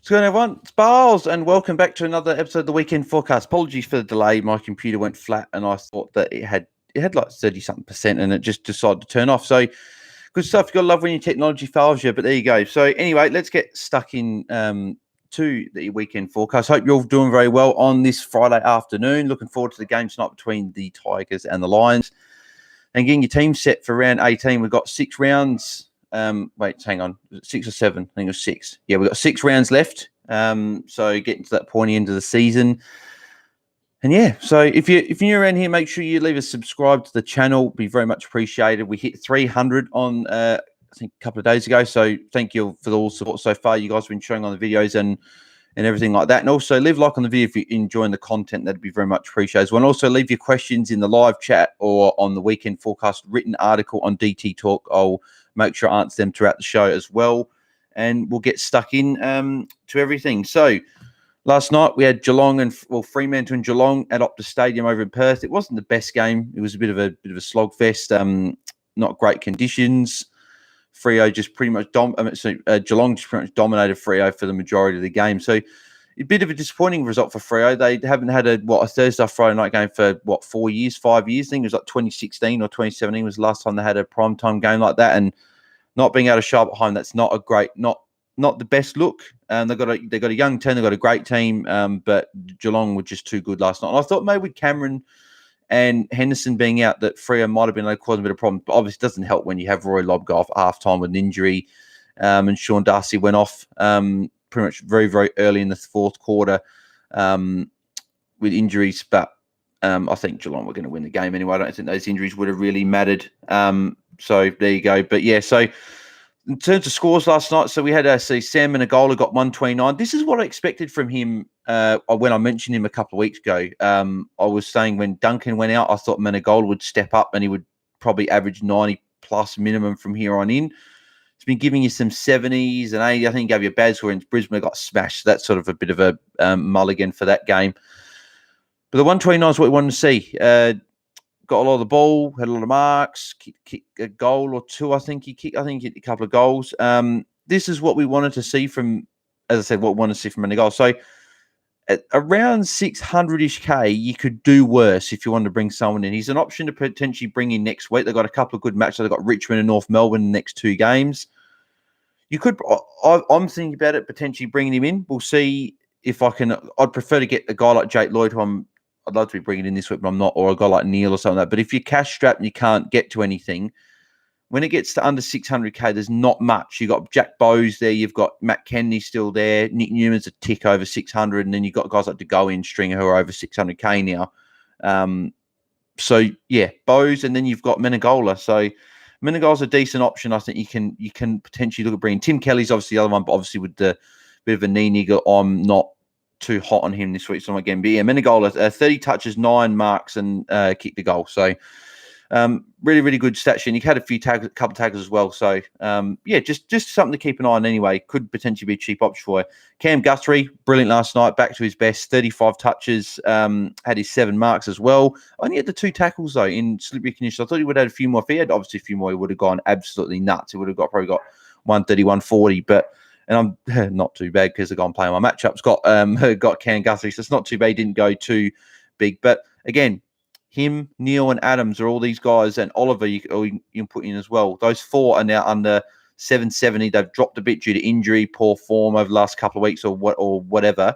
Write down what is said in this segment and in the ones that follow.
What's going on, everyone? It's Bars, and welcome back to another episode of the Weekend Forecast. Apologies for the delay. My computer went flat, and I thought that it had like 30-something%, and it just decided to turn off. So, good stuff. You got to love when your technology fails you, but there you go. So, anyway, let's get stuck in to the Weekend Forecast. Hope you're all doing very well on this Friday afternoon. Looking forward to the game tonight between the Tigers and the Lions. And getting your team set for round 18. We've got 6 rounds. Wait, hang on. 6 or 7? I think it was 6. Yeah, we've got 6 rounds left. So getting to that pointy end of the season. And yeah, so if you're around here, make sure you leave a subscribe to the channel. Be very much appreciated. We hit 300 on I think a couple of days ago. So thank you for all the support so far. You guys have been showing on the videos and everything like that. And also leave a like on the video if you're enjoying the content. That'd be very much appreciated as well. And also leave your questions in the live chat or on the Weekend Forecast written article on DT Talk. I'll make sure I answer them throughout the show as well. And we'll get stuck in to everything. So last night we had Fremantle and Geelong at Optus Stadium over in Perth. It wasn't the best game. It was a bit of a slogfest. Not great conditions. Freo just pretty much Geelong just pretty much dominated Freo for the majority of the game. So a bit of a disappointing result for Freo. They haven't had a Thursday, Friday night game for 4 years, 5 years. I think it was like 2016 or 2017 was the last time they had a primetime game like that. And not being able to show up at home, that's not a great, not the best look. They've got a young team, they've got a great team, but Geelong were just too good last night. And I thought maybe with Cameron and Henderson being out, that Freo might have been able to cause a bit of problem. But obviously, it doesn't help when you have Roy Lobb go off at half-time with an injury. And Sean Darcy went off pretty much very, very early in the fourth quarter with injuries. But I think Geelong were going to win the game anyway. I don't think those injuries would have really mattered. So there you go. But yeah, so in terms of scores last night, so we had Sam Menegola got 129. This is what I expected from him when I mentioned him a couple of weeks ago. I was saying when Duncan went out, I thought Menegola would step up and he would probably average 90 plus minimum from here on in. He's been giving you some 70s and 80s. I think he gave you a bad score in Brisbane, got smashed. So that's sort of a bit of a mulligan for that game. But the 129 is what we wanted to see. Got a lot of the ball, had a lot of marks, kicked a goal or two. I think he kicked a couple of goals. This is what we wanted to see from, as I said, what we wanted to see from Menegola. So at around 600-ish K, you could do worse if you wanted to bring someone in. He's an option to potentially bring in next week. They've got a couple of good matches. They've got Richmond and North Melbourne in the next 2 games. You could. I'm thinking about it, potentially bringing him in. We'll see if I can. I'd prefer to get a guy like Jake Lloyd, who I'd love to be bringing in this week, but I'm not, or a guy like Neil or something like that. But if you're cash strapped and you can't get to anything, when it gets to under 600K, there's not much. You've got Jack Bowes there. You've got Matt Kennedy still there. Nick Newman's a tick over 600. And then you've got guys like DeGoey Stringer who are over 600K now. So, yeah, Bowes. And then you've got Menegola. So Menegola's a decent option. I think you can potentially look at bringing. Tim Kelly's obviously the other one, but obviously with the bit of a knee nigger, I'm not too hot on him this week. So again, but yeah, Menegola, 30 touches, 9 marks, and kicked the goal. So really, really good stat sheet. And he had a couple tackles as well. So yeah, just something to keep an eye on anyway. Could potentially be a cheap option for you. Cam Guthrie, brilliant last night, back to his best, 35 touches, had his 7 marks as well. Only had the 2 tackles though in slippery conditions. I thought he would have had a few more. If he had obviously a few more, he would have gone absolutely nuts. He would have probably got 130, 140, but. And I'm not too bad because the guy I'm playing my matchups got Cam Guthrie, so it's not too bad. He didn't go too big. But again, him, Neil, and Adams are all these guys, and Oliver you can put in as well. Those 4 are now under 770. They've dropped a bit due to injury, poor form over the last couple of weeks or whatever.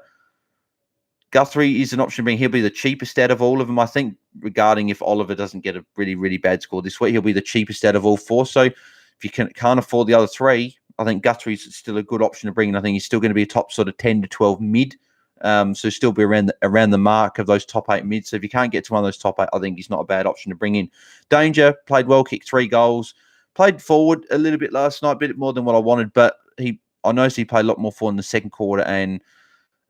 Guthrie is an option. He'll be the cheapest out of all of them, I think, regarding if Oliver doesn't get a really, really bad score this week. He'll be the cheapest out of all 4. So if you can't afford the other 3, I think Guthrie's still a good option to bring in. I think he's still going to be a top sort of 10 to 12 mid. So still be around the mark of those top 8 mids. So if you can't get to one of those top 8, I think he's not a bad option to bring in. Danger, played well, kicked 3 goals. Played forward a little bit last night, a bit more than what I wanted, but I noticed he played a lot more forward in the second quarter and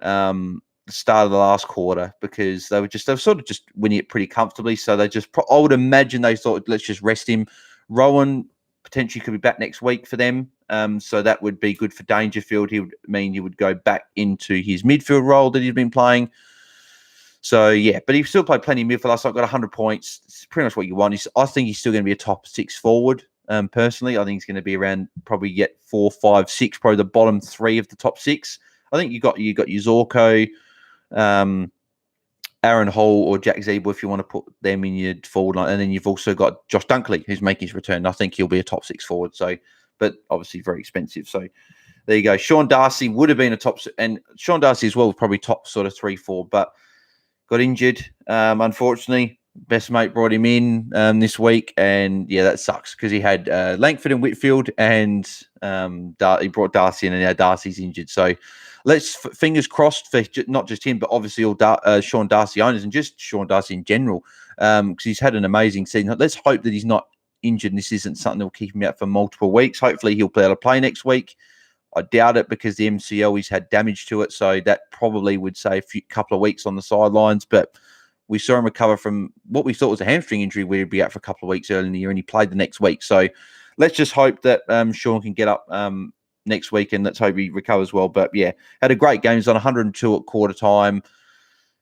the start of the last quarter because they were sort of just winning it pretty comfortably. So I would imagine they thought, let's just rest him. Rowan potentially could be back next week for them. So that would be good for Dangerfield. He would mean he would go back into his midfield role that he's been playing. So, yeah, but he still played plenty of midfield last night, got 100 points. It's pretty much what you want. I think he's still going to be a top 6 forward, personally. I think he's going to be around probably 4, 5, 6, probably the bottom 3 of the top 6. I think you got your Zorko, Aaron Hall or Jack Zeeble if you want to put them in your forward line. And then you've also got Josh Dunkley, who's making his return. I think he'll be a top 6 forward. So, but obviously very expensive. So there you go. Sean Darcy would have been a top, and Sean Darcy as well, probably top sort of 3-4, but got injured. Unfortunately, best mate brought him in this week. And yeah, that sucks because he had Langford and Whitfield, and he brought Darcy in, and now Darcy's injured. So let's fingers crossed for not just him, but obviously all Sean Darcy owners and just Sean Darcy in general, because he's had an amazing season. Let's hope that he's not injured and this isn't something that will keep him out for multiple weeks. Hopefully he'll be able to play next week. I doubt it because the MCL, he's had damage to it, so that probably would say a couple of weeks on the sidelines. But we saw him recover from what we thought was a hamstring injury where he'd be out for a couple of weeks early in the year, and he played the next week. So let's just hope that Sean can get up next week, and let's hope he recovers well. But yeah, had a great game. He was on 102 at quarter time.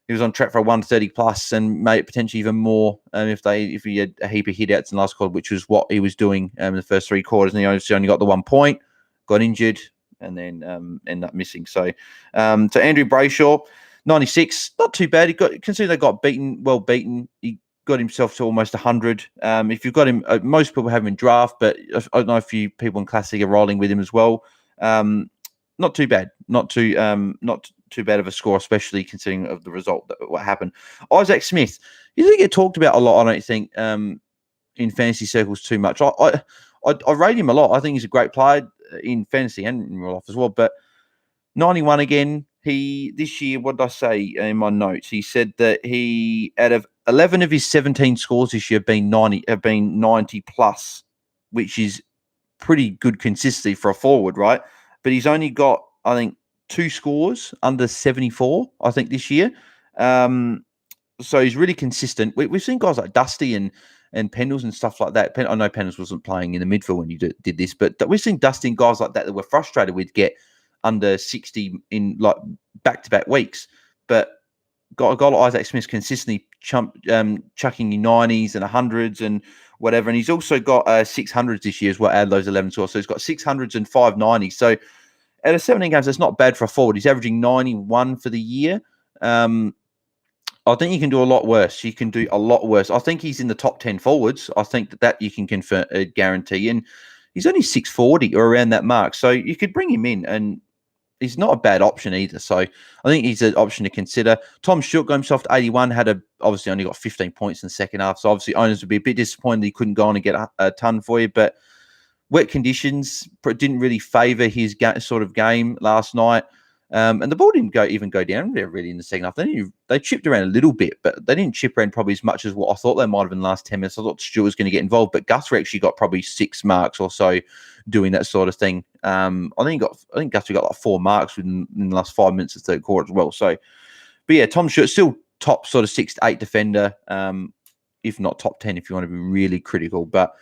He was on track for a 130 plus, and maybe potentially even more if he had a heap of hit outs in the last quarter, which was what he was doing in the first 3 quarters. And he only got the 1 point, got injured, and then ended up missing. So to Andrew Brayshaw, 96, not too bad. Considering they got well beaten, he got himself to almost 100. If you've got him, most people have him in draft, but I know a few people in Classic are rolling with him as well. Not too bad. Not too bad of a score, especially considering of the result what happened. Isaac Smith, he doesn't get talked about a lot, I don't think, in fantasy circles too much. I rate him a lot. I think he's a great player in fantasy and in real life as well. But 91 again. This year, what did I say in my notes? He said that he, out of 11 of his 17 scores this year, have been 90 plus, which is pretty good consistency for a forward, right? But he's only got, I think, 2 scores under 74, I think, this year. So he's really consistent. We've seen guys like Dusty and Pendles and stuff like that. I know Pendles wasn't playing in the midfield when you did this, but we've seen Dusty and guys like that we're frustrated with get under 60 in like back-to-back weeks. But got a guy like Isaac Smith consistently chucking in 90s and 100s and whatever. And he's also got 600s this year as well, add those 11 scores. So he's got 600s and 590s. So out of 17 games, that's not bad for a forward. He's averaging 91 for the year. I think you can do a lot worse. You can do a lot worse. I think he's in the top 10 forwards. I think that you can guarantee. And he's only 640 or around that mark. So you could bring him in, and he's not a bad option either. So I think he's an option to consider. Tom Shulkin got himself to 81, obviously only got 15 points in the second half. So obviously owners would be a bit disappointed he couldn't go on and get a ton for you. But wet conditions didn't really favour his sort of game last night. And the ball didn't even go down there really in the second half. They chipped around a little bit, but they didn't chip around probably as much as what I thought they might have in the last 10 minutes. I thought Stuart was going to get involved, but Guthrie actually got probably 6 marks or so doing that sort of thing. I think Guthrie got like 4 marks in the last 5 minutes of the third quarter as well. So, but yeah, Tom Stewart still top sort of 6 to 8 defender, if not top 10 if you want to be really critical, but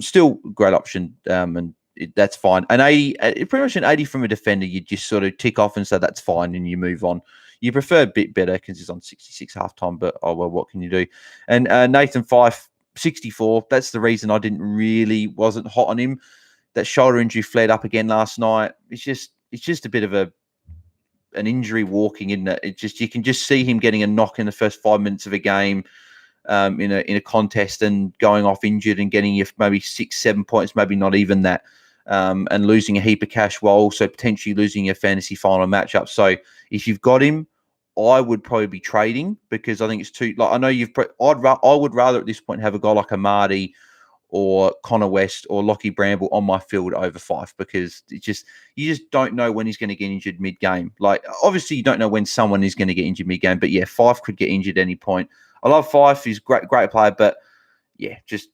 still great option. And that's fine. An 80, pretty much an 80 from a defender, you just sort of tick off and say that's fine and you move on. You prefer a bit better because he's on 66 halftime, but oh well, what can you do? And Nathan Fyfe, 64. That's the reason I wasn't hot on him. That shoulder injury flared up again last night. It's just a bit of an injury walking, isn't it? You can just see him getting a knock in the first 5 minutes of a game. In a contest and going off injured and getting you maybe 6-7 points, maybe not even that, and losing a heap of cash while also potentially losing your fantasy final matchup. So if you've got him, I would probably be trading because I think it's too. Like I know I would rather at this point have a guy like Amadi or Conor West or Lachie Bramble on my field over Fyfe because you just don't know when he's going to get injured mid-game. Like obviously you don't know when someone is going to get injured mid-game, but yeah, Fyfe could get injured at any point. I love Fyfe. He's a great player, but just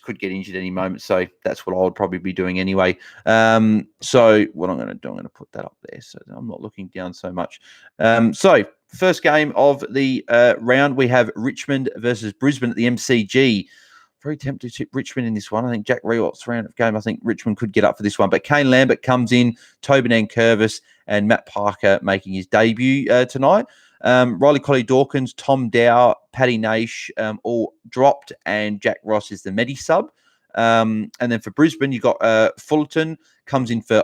could get injured any moment. So that's what I would probably be doing anyway. So what I'm going to do, I'm going to put that up there so I'm not looking down so much. So first game of the round, we have Richmond versus Brisbane at the MCG. Very tempted to tip Richmond in this one. I think Jack Rewalt's round of game. I think Richmond could get up for this one. But Kane Lambert comes in, Tobin Curvis and Matt Parker making his debut tonight. Riley Colley-Dawkins, Tom Dow, Paddy Naish all dropped, and Jack Ross is the Medi sub. And then for Brisbane, you've got Fullerton comes in for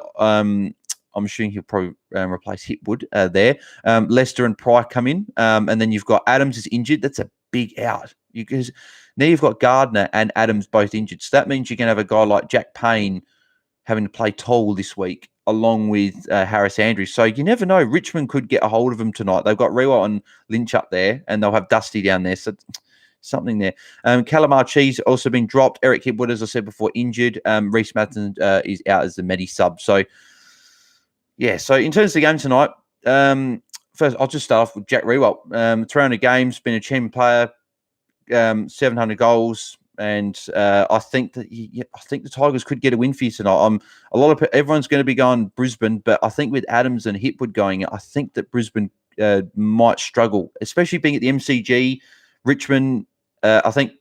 I'm assuming he'll probably replace Hipwood there. Lester and Pry come in, and then you've got Adams is injured. That's a big out because now you've got Gardner and Adams both injured. So that means you can have a guy like Jack Payne having to play toll this week along with Harris Andrews. So you never know. Richmond could get a hold of him tonight. They've got Rewalt and Lynch up there, and they'll have Dusty down there. So something there. Calamar Cheese also been dropped. Eric Hipwood, as I said before, injured. Reece Matheson is out as the Medi sub. So, yeah. So in terms of the game tonight, first I'll just start off with Jack Rewalt. 300 games, been a champion player, 700 goals. And I think that the Tigers could get a win for you tonight. Everyone's going to be going Brisbane, but I think with Adams and Hipwood going, I think that Brisbane might struggle, especially being at the MCG. Richmond, I think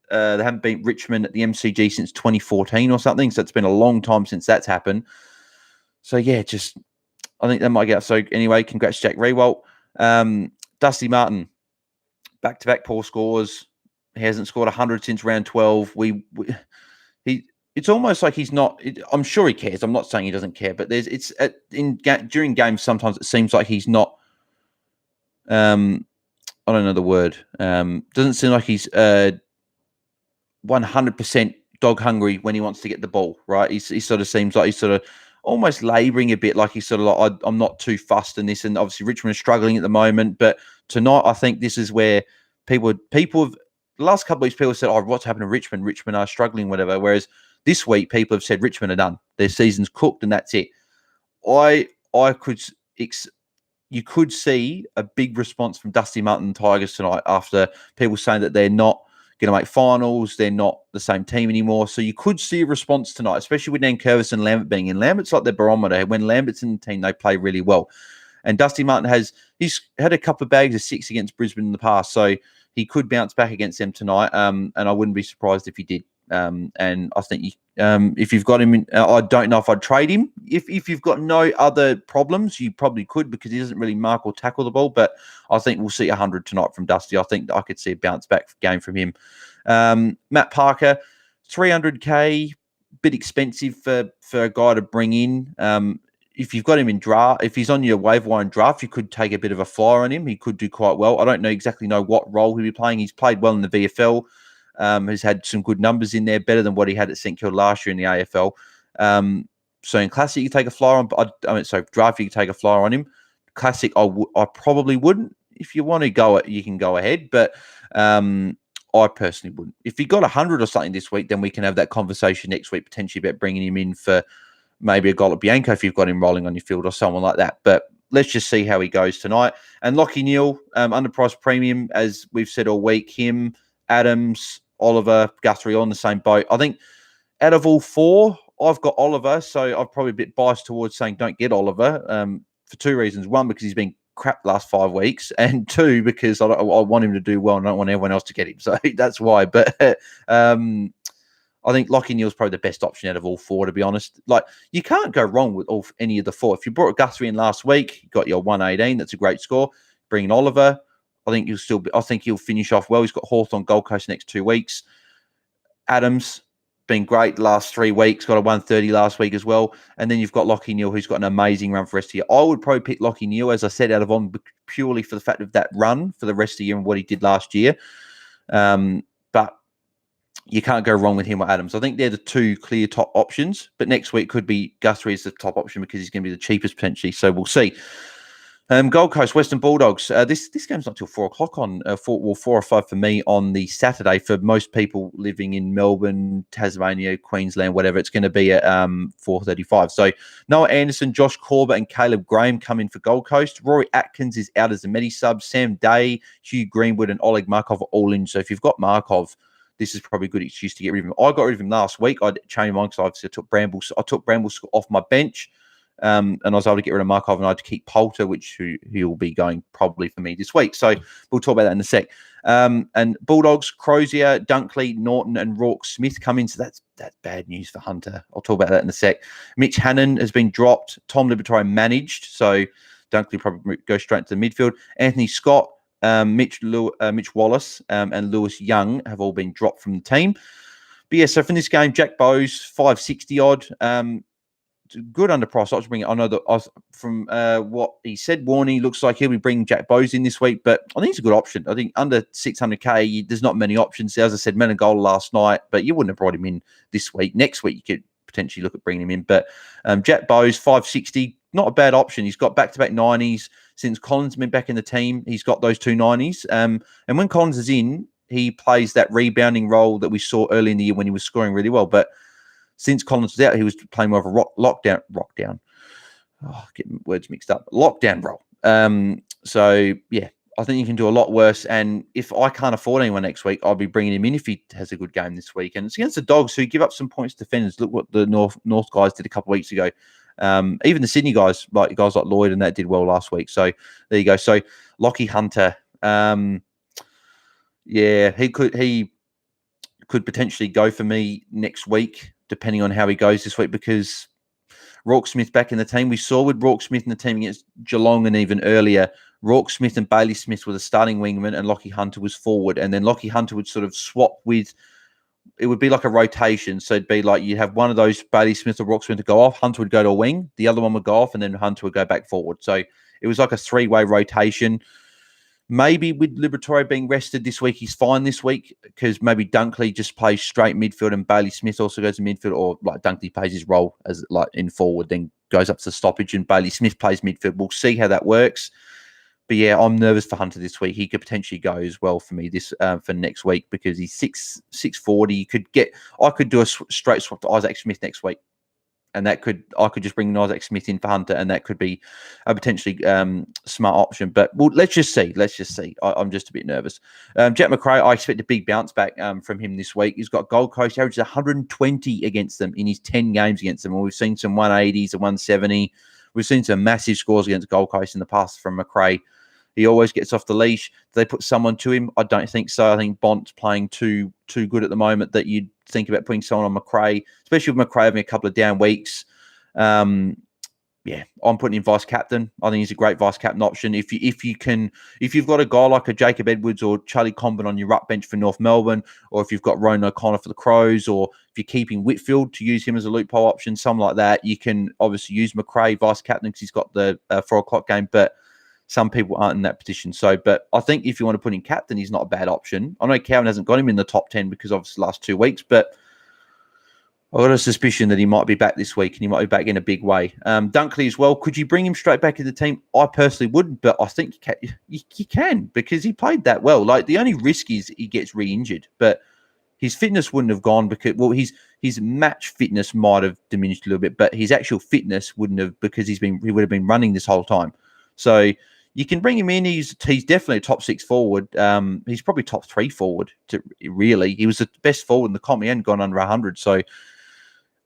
they haven't beat Richmond at the MCG since 2014 or something. So it's been a long time since that's happened. So yeah, I think that might get. So anyway, congrats Jack Rewalt. Dusty Martin, back-to-back poor scores. He hasn't scored 100 since round 12. It's almost like he's not. I'm sure he cares. I'm not saying he doesn't care, but during games sometimes it seems like he's not. I don't know the word. Doesn't seem like he's 100% dog hungry when he wants to get the ball. Right? He sort of seems like he's sort of almost labouring a bit. Like he's sort of like I'm not too fussed in this. And obviously Richmond is struggling at the moment, but tonight I think this is where people have. The last couple of weeks, people said, "Oh, what's happened to Richmond? Richmond are struggling, whatever." Whereas this week, people have said Richmond are done; their season's cooked, and that's it. You could see a big response from Dusty Martin and Tigers tonight after people saying that they're not going to make finals, they're not the same team anymore. So you could see a response tonight, especially with Nankervis and Lambert being in. Lambert's like their barometer. When Lambert's in the team, they play really well. And Dusty Martin he's had a couple of bags of 6 against Brisbane in the past, so he could bounce back against them tonight, and I wouldn't be surprised if he did. And I think if you've got him, I don't know if I'd trade him. If you've got no other problems, you probably could because he doesn't really mark or tackle the ball. But I think we'll see 100 tonight from Dusty. I think I could see a bounce back game from him. Matt Parker, 300k, bit expensive for a guy to bring in. If you've got him in draft, if he's on your waiver wire in draft, you could take a bit of a flyer on him. He could do quite well. I don't exactly know what role he'll be playing. He's played well in the VFL. Has had some good numbers in there, better than what he had at St Kilda last year in the AFL. So in Classic, you take a flyer on. Draft, you can take a flyer on him. Classic, I probably wouldn't. If you want to go, you can go ahead, but I personally wouldn't. If he got 100 or something this week, then we can have that conversation next week potentially about bringing him in for maybe a goal at Bianco if you've got him rolling on your field or someone like that. But let's just see how he goes tonight. And Lachie Neale, underpriced premium, as we've said all week. Him, Adams, Oliver, Guthrie on the same boat. I think out of all four, I've got Oliver, so I'm probably a bit biased towards saying don't get Oliver for 2 reasons. One, because he's been crap the last 5 weeks, and 2, because I want him to do well and I don't want everyone else to get him. So that's why. But I think Lachie Neale's probably the best option out of all 4, to be honest. Like, you can't go wrong with any of the 4. If you brought Guthrie in last week, you got your 118. That's a great score. Bring in Oliver. I think he'll finish off well. He's got Hawthorne, Gold Coast next 2 weeks. Adams, been great the last 3 weeks. Got a 130 last week as well. And then you've got Lachie Neale, who's got an amazing run for the rest of the year. I would probably pick Lachie Neale, as I said, out of on purely for the fact of that run for the rest of the year and what he did last year. But you can't go wrong with him or Adams. I think they're the 2 clear top options. But next week could be Guthrie as the top option because he's going to be the cheapest potentially. So we'll see. Gold Coast, Western Bulldogs. This game's not till 4 o'clock on 4 or 5 for me on the Saturday. For most people living in Melbourne, Tasmania, Queensland, whatever, it's going to be at 4:35. So Noah Anderson, Josh Corbett, and Caleb Graham come in for Gold Coast. Rory Atkins is out as a medi sub. Sam Day, Hugh Greenwood, and Oleg Markov are all in. So if you've got Markov, this is probably a good excuse to get rid of him. I got rid of him last week. I changed mine because obviously I took Brambles off my bench. And I was able to get rid of Markov, and I had to keep Poulter, he'll be going probably for me this week. So we'll talk about that in a sec. And Bulldogs, Crozier, Dunkley, Norton, and Rourke Smith come in. So that's bad news for Hunter. I'll talk about that in a sec. Mitch Hannon has been dropped. Tom Liberatore managed. So Dunkley probably goes straight to the midfield. Anthony Scott, Mitch Wallace, and Lewis Young have all been dropped from the team. But yeah, so from this game, Jack Bowes, 560 odd. good underpriced option. Bring it. I know that from what he said, Warney looks like he'll be bringing Jack Bowes in this week, but I think it's a good option. I think under 600k, there's not many options. As I said, Menegola last night, but you wouldn't have brought him in this week. Next week, you could potentially look at bringing him in. But Jack Bowes, 560, not a bad option. He's got back-to-back 90s since Collins has been back in the team. He's got those 2 90s. And when Collins is in, he plays that rebounding role that we saw early in the year when he was scoring really well. But since Collins was out, he was playing more of a lockdown. Oh, getting words mixed up. Lockdown role. So, yeah, I think you can do a lot worse. And if I can't afford anyone next week, I'll be bringing him in if he has a good game this week. And it's against the Dogs, who give up some points to defenders. Look what the North guys did a couple of weeks ago. Even the Sydney guys like Lloyd and that did well last week. So there you go. So Lachie Hunter, he could potentially go for me next week, depending on how he goes this week, because Rourke Smith back in the team. We saw with Rourke Smith in the team against Geelong and even earlier, Rourke Smith and Bailey Smith were the starting wingman and Lachie Hunter was forward. And then Lachie Hunter would sort of swap with, it would be like a rotation. So it'd be like you'd have one of those, Bailey Smith or Rourke Smith, to go off. Hunter would go to a wing. The other one would go off and then Hunter would go back forward. So it was like a 3-way rotation. Maybe with Liberatore being rested this week, he's fine this week because maybe Dunkley just plays straight midfield and Bailey Smith also goes to midfield, or like Dunkley plays his role as like in forward, then goes up to the stoppage and Bailey Smith plays midfield. We'll see how that works. But yeah, I'm nervous for Hunter this week. He could potentially go as well for me this for next week because he's 640. You could I could do a straight swap to Isaac Smith next week. And I could just bring Isaac Smith in for Hunter, and that could be a potentially smart option. But let's just see. I'm just a bit nervous. Jack Mccray, I expect a big bounce back from him this week. He's got Gold Coast, averages 120 against them in his 10 games against them. And we've seen some 180s and 170. We've seen some massive scores against Gold Coast in the past from Mccray. He always gets off the leash. Do they put someone to him? I don't think so. I think Bont's playing too good at the moment that you'd think about putting someone on Mccray, especially with Mccray having a couple of down weeks. I'm putting in vice captain. I think he's a great vice captain option. If you've got a guy like a Jacob Edwards or Charlie Comben on your ruck bench for North Melbourne, or if you've got Ronan O'Connor for the Crows, or if you're keeping Whitfield to use him as a loophole option, something like that, you can obviously use Mccray vice captain because he's got the 4 o'clock game, but some people aren't in that position. So, but I think if you want to put in captain, he's not a bad option. I know Cowan hasn't got him in the top 10 because obviously the last 2 weeks, but I've got a suspicion that he might be back this week and he might be back in a big way. Dunkley as well. Could you bring him straight back in the team? I personally wouldn't, but I think you can because he played that well. Like the only risk is he gets re-injured, but his fitness wouldn't have gone because, well, his match fitness might have diminished a little bit, but his actual fitness wouldn't have because he would have been running this whole time. So you can bring him in. He's definitely a top 6 forward. He's probably top 3 forward. Really, he was the best forward in the comp. He hadn't gone under 100. So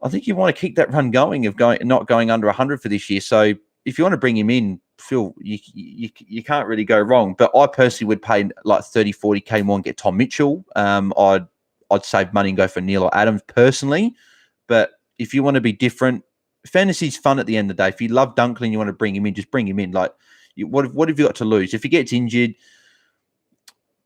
I think you want to keep that run going of not going under 100 for this year. So if you want to bring him in, Phil, you can't really go wrong. But I personally would pay like 30, 40k more and get Tom Mitchell. I'd save money and go for Neil or Adams personally. But if you want to be different, fantasy's fun at the end of the day. If you love Dunkley and you want to bring him in, just bring him in. Like, what have you got to lose? If he gets injured,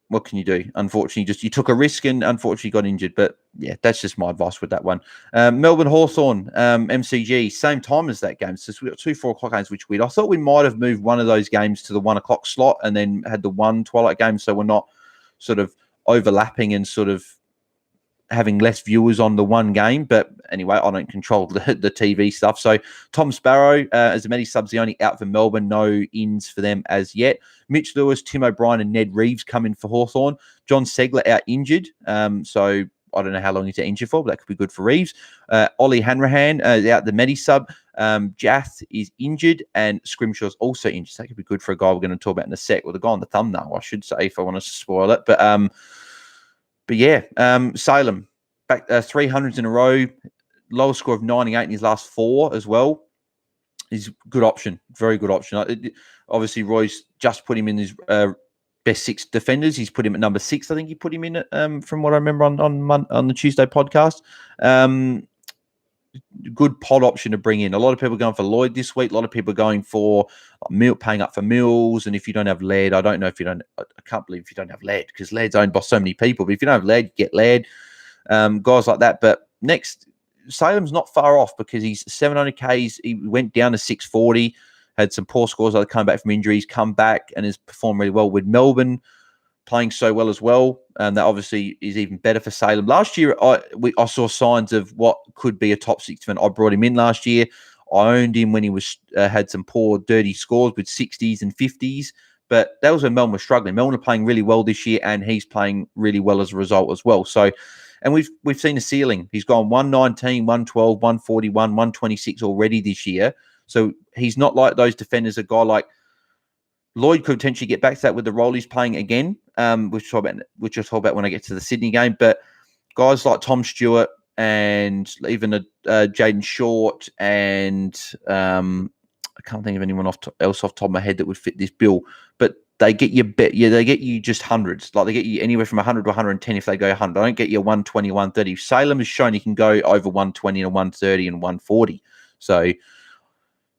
what can you do? Unfortunately, you took a risk and unfortunately got injured. But yeah, that's just my advice with that one. Melbourne Hawthorne, MCG, same time as that game. So we've got 2 4 o'clock games, which weird. I thought we might have moved one of those games to the 1 o'clock slot and then had the 1 twilight game. So we're not sort of overlapping and sort of having less viewers on the one game. But anyway, I don't control the TV stuff. So Tom Sparrow, as the Medi subs, the only out for Melbourne, no ins for them as yet. Mitch Lewis, Tim O'Brien and Ned Reeves come in for Hawthorn. John Segler out injured. So I don't know how long he's out injured for, but that could be good for Reeves. Ollie Hanrahan out the Medi sub. Jath is injured and Scrimshaw's also injured. So that could be good for a guy we're going to talk about in a sec, or the guy on the thumbnail, I should say, if I want to spoil it. But yeah, Salem, back 300s in a row, lowest score of 98 in his last 4 as well. He's a good option, very good option. Obviously, Roy's just put him in his best 6 defenders. He's put him at number 6. I think he put him in it, from what I remember on the Tuesday podcast. Good pod option to bring in. A lot of people are going for Lloyd this week. A lot of people are going for paying up for Mills. And if you don't have Laird, I can't believe if you don't have Laird, because Laird's owned by so many people. But if you don't have Laird, you get Laird. Guys like that. But next, Salem's not far off because he's 700 Ks. He went down to 640, had some poor scores. Like come back from injuries, come back and has performed really well with Melbourne playing so well as well. And that obviously is even better for Salem. Last year, I saw signs of what could be a top 6 man. I brought him in last year. I owned him when he was had some poor, dirty scores with 60s and 50s. But that was when Melbourne was struggling. Melbourne are playing really well this year, and he's playing really well as a result as well. So, and we've seen a ceiling. He's gone 119, 112, 141, 126 already this year. So he's not like those defenders. A guy like Lloyd could potentially get back to that with the role he's playing again, which I'll talk about when I get to the Sydney game. But guys like Tom Stewart and even Jaden Short and I can't think of anyone else off the top of my head that would fit this bill. But they get you they get you just hundreds. Like they get you anywhere from 100 to 110 if they go 100. They don't get you 120, 130. Salem has shown he can go over 120 and 130 and 140. So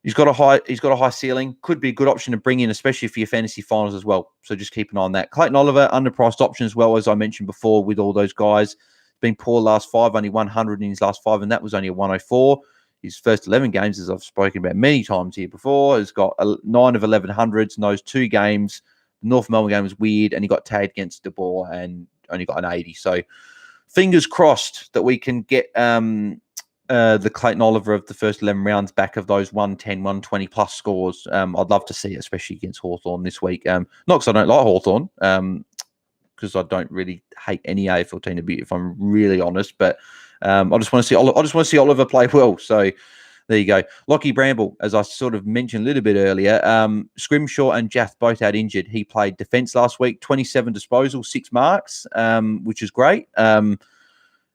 he's got a high ceiling. Could be a good option to bring in, especially for your fantasy finals as well. So just keep an eye on that. Clayton Oliver, underpriced option as well, as I mentioned before, with all those guys. Been poor last 5, only 100 in his last 5, and that was only a 104. His first 11 games, as I've spoken about many times here before, has got 9 of 1100s in those 2 games. The North Melbourne game was weird, and he got tagged against De Boer and only got an 80. So fingers crossed that we can get the Clayton Oliver of the first 11 rounds back of those 110, 120 plus scores. I'd love to see it, especially against Hawthorne this week. Not because I don't like Hawthorne, because I don't really hate any AFL team to be, if I'm really honest. But I just want to see Oliver play well. So there you go. Lachie Bramble, as I sort of mentioned a little bit earlier, Scrimshaw and Jath both out injured. He played defence last week, 27 disposals, 6 marks, which is great.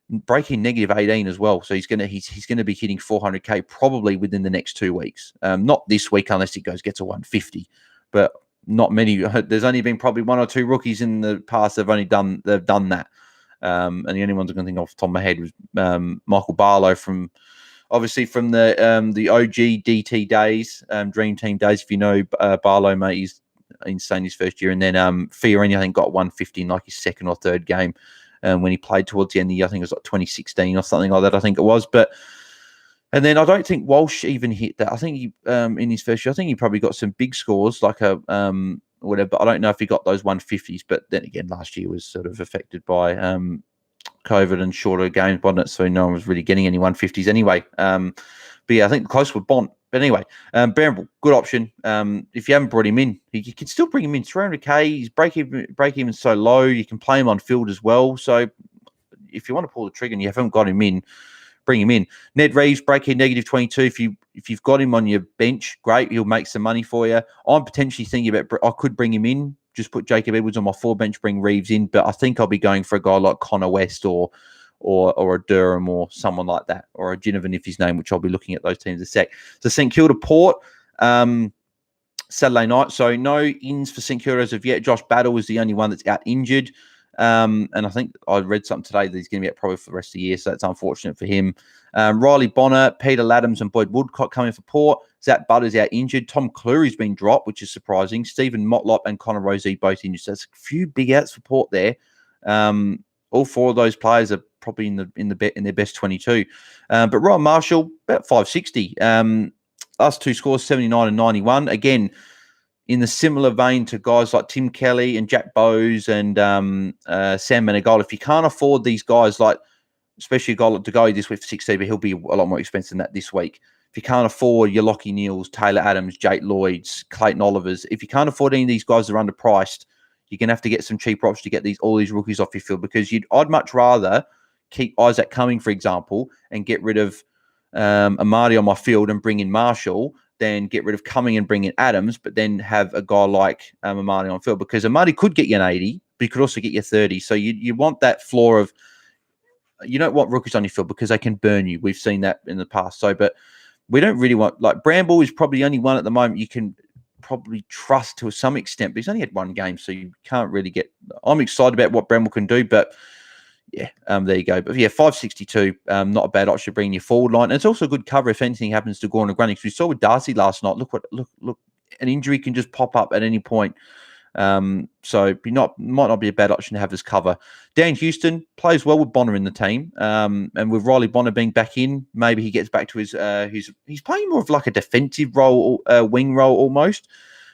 Breaking -18 as well, so he's gonna be hitting 400k probably within the next 2 weeks. Not this week unless he gets a 150, but not many. There's only been probably 1 or 2 rookies in the past they've done that. And the only ones I can think off the top of my head was Michael Barlow from the OG DT days, Dream Team days. If you know Barlow, mate, he's insane his first year, and then Fiorini I think got 150 in like his second or third game. When he played towards the end of the year, I think it was like 2016 or something like that, I think it was. And then I don't think Walsh even hit that. I think he, in his first year, I think he probably got some big scores, like a whatever. But I don't know if he got those 150s. But then again, last year was sort of affected by COVID and shorter games, wasn't it? So no one was really getting any 150s anyway. But yeah, I think close with Bont. But anyway, Bramble, good option. If you haven't brought him in, you can still bring him in. 300k, his break even so low. You can play him on field as well. So if you want to pull the trigger and you haven't got him in, bring him in. Ned Reeves, break even -22. If you've got him on your bench, great. He'll make some money for you. I'm potentially thinking about I could bring him in. Just put Jacob Edwards on my 4 bench, bring Reeves in. But I think I'll be going for a guy like Conor West or a Durham or someone like that, or a Ginnivan if his name, which I'll be looking at those teams in a sec. So St Kilda Port, Saturday night. So no ins for St Kilda as of yet. Josh Battle is the only one that's out injured. And I think I read something today that he's going to be out probably for the rest of the year, so that's unfortunate for him. Riley Bonner, Peter Laddams and Boyd Woodcock coming for Port. Zach Butter's out injured. Tom Cleary's been dropped, which is surprising. Stephen Motlop and Connor Rosey both injured. So there's a few big outs for Port there. All 4 of those players are probably in their best 22. But Ryan Marshall, about 560. Last 2 scores, 79 and 91. Again, in the similar vein to guys like Tim Kelly and Jack Bowes and Sam Menegold. If you can't afford these guys, like especially a guy like Degoe this week for 60, but he'll be a lot more expensive than that this week. If you can't afford your Lachie Neals, Taylor Adams, Jake Lloyds, Clayton Olivers, if you can't afford any of these guys that are underpriced, you're going to have to get some cheaper options to get all these rookies off your field, because I'd much rather keep Isaac Cumming, for example, and get rid of Amadi on my field and bring in Marshall than get rid of Cumming and bring in Adams, but then have a guy like Amadi on field, because Amadi could get you an 80, but he could also get you 30. So you want that floor of, you don't want rookies on your field because they can burn you. We've seen that in the past. So, but we don't really want, like Bramble is probably the only one at the moment you can probably trust to some extent, but he's only had 1 game, so you can't really get. I'm excited about what Bramble can do, but yeah, there you go. But yeah, 562, not a bad option to bring your forward line. And it's also a good cover if anything happens to Gorn or Grundy, because we saw with Darcy last night. Look, an injury can just pop up at any point. So might not be a bad option to have as cover. Dan Houston plays well with Bonner in the team, and with Riley Bonner being back in, maybe he gets back to his he's playing more of like a defensive role, wing role almost.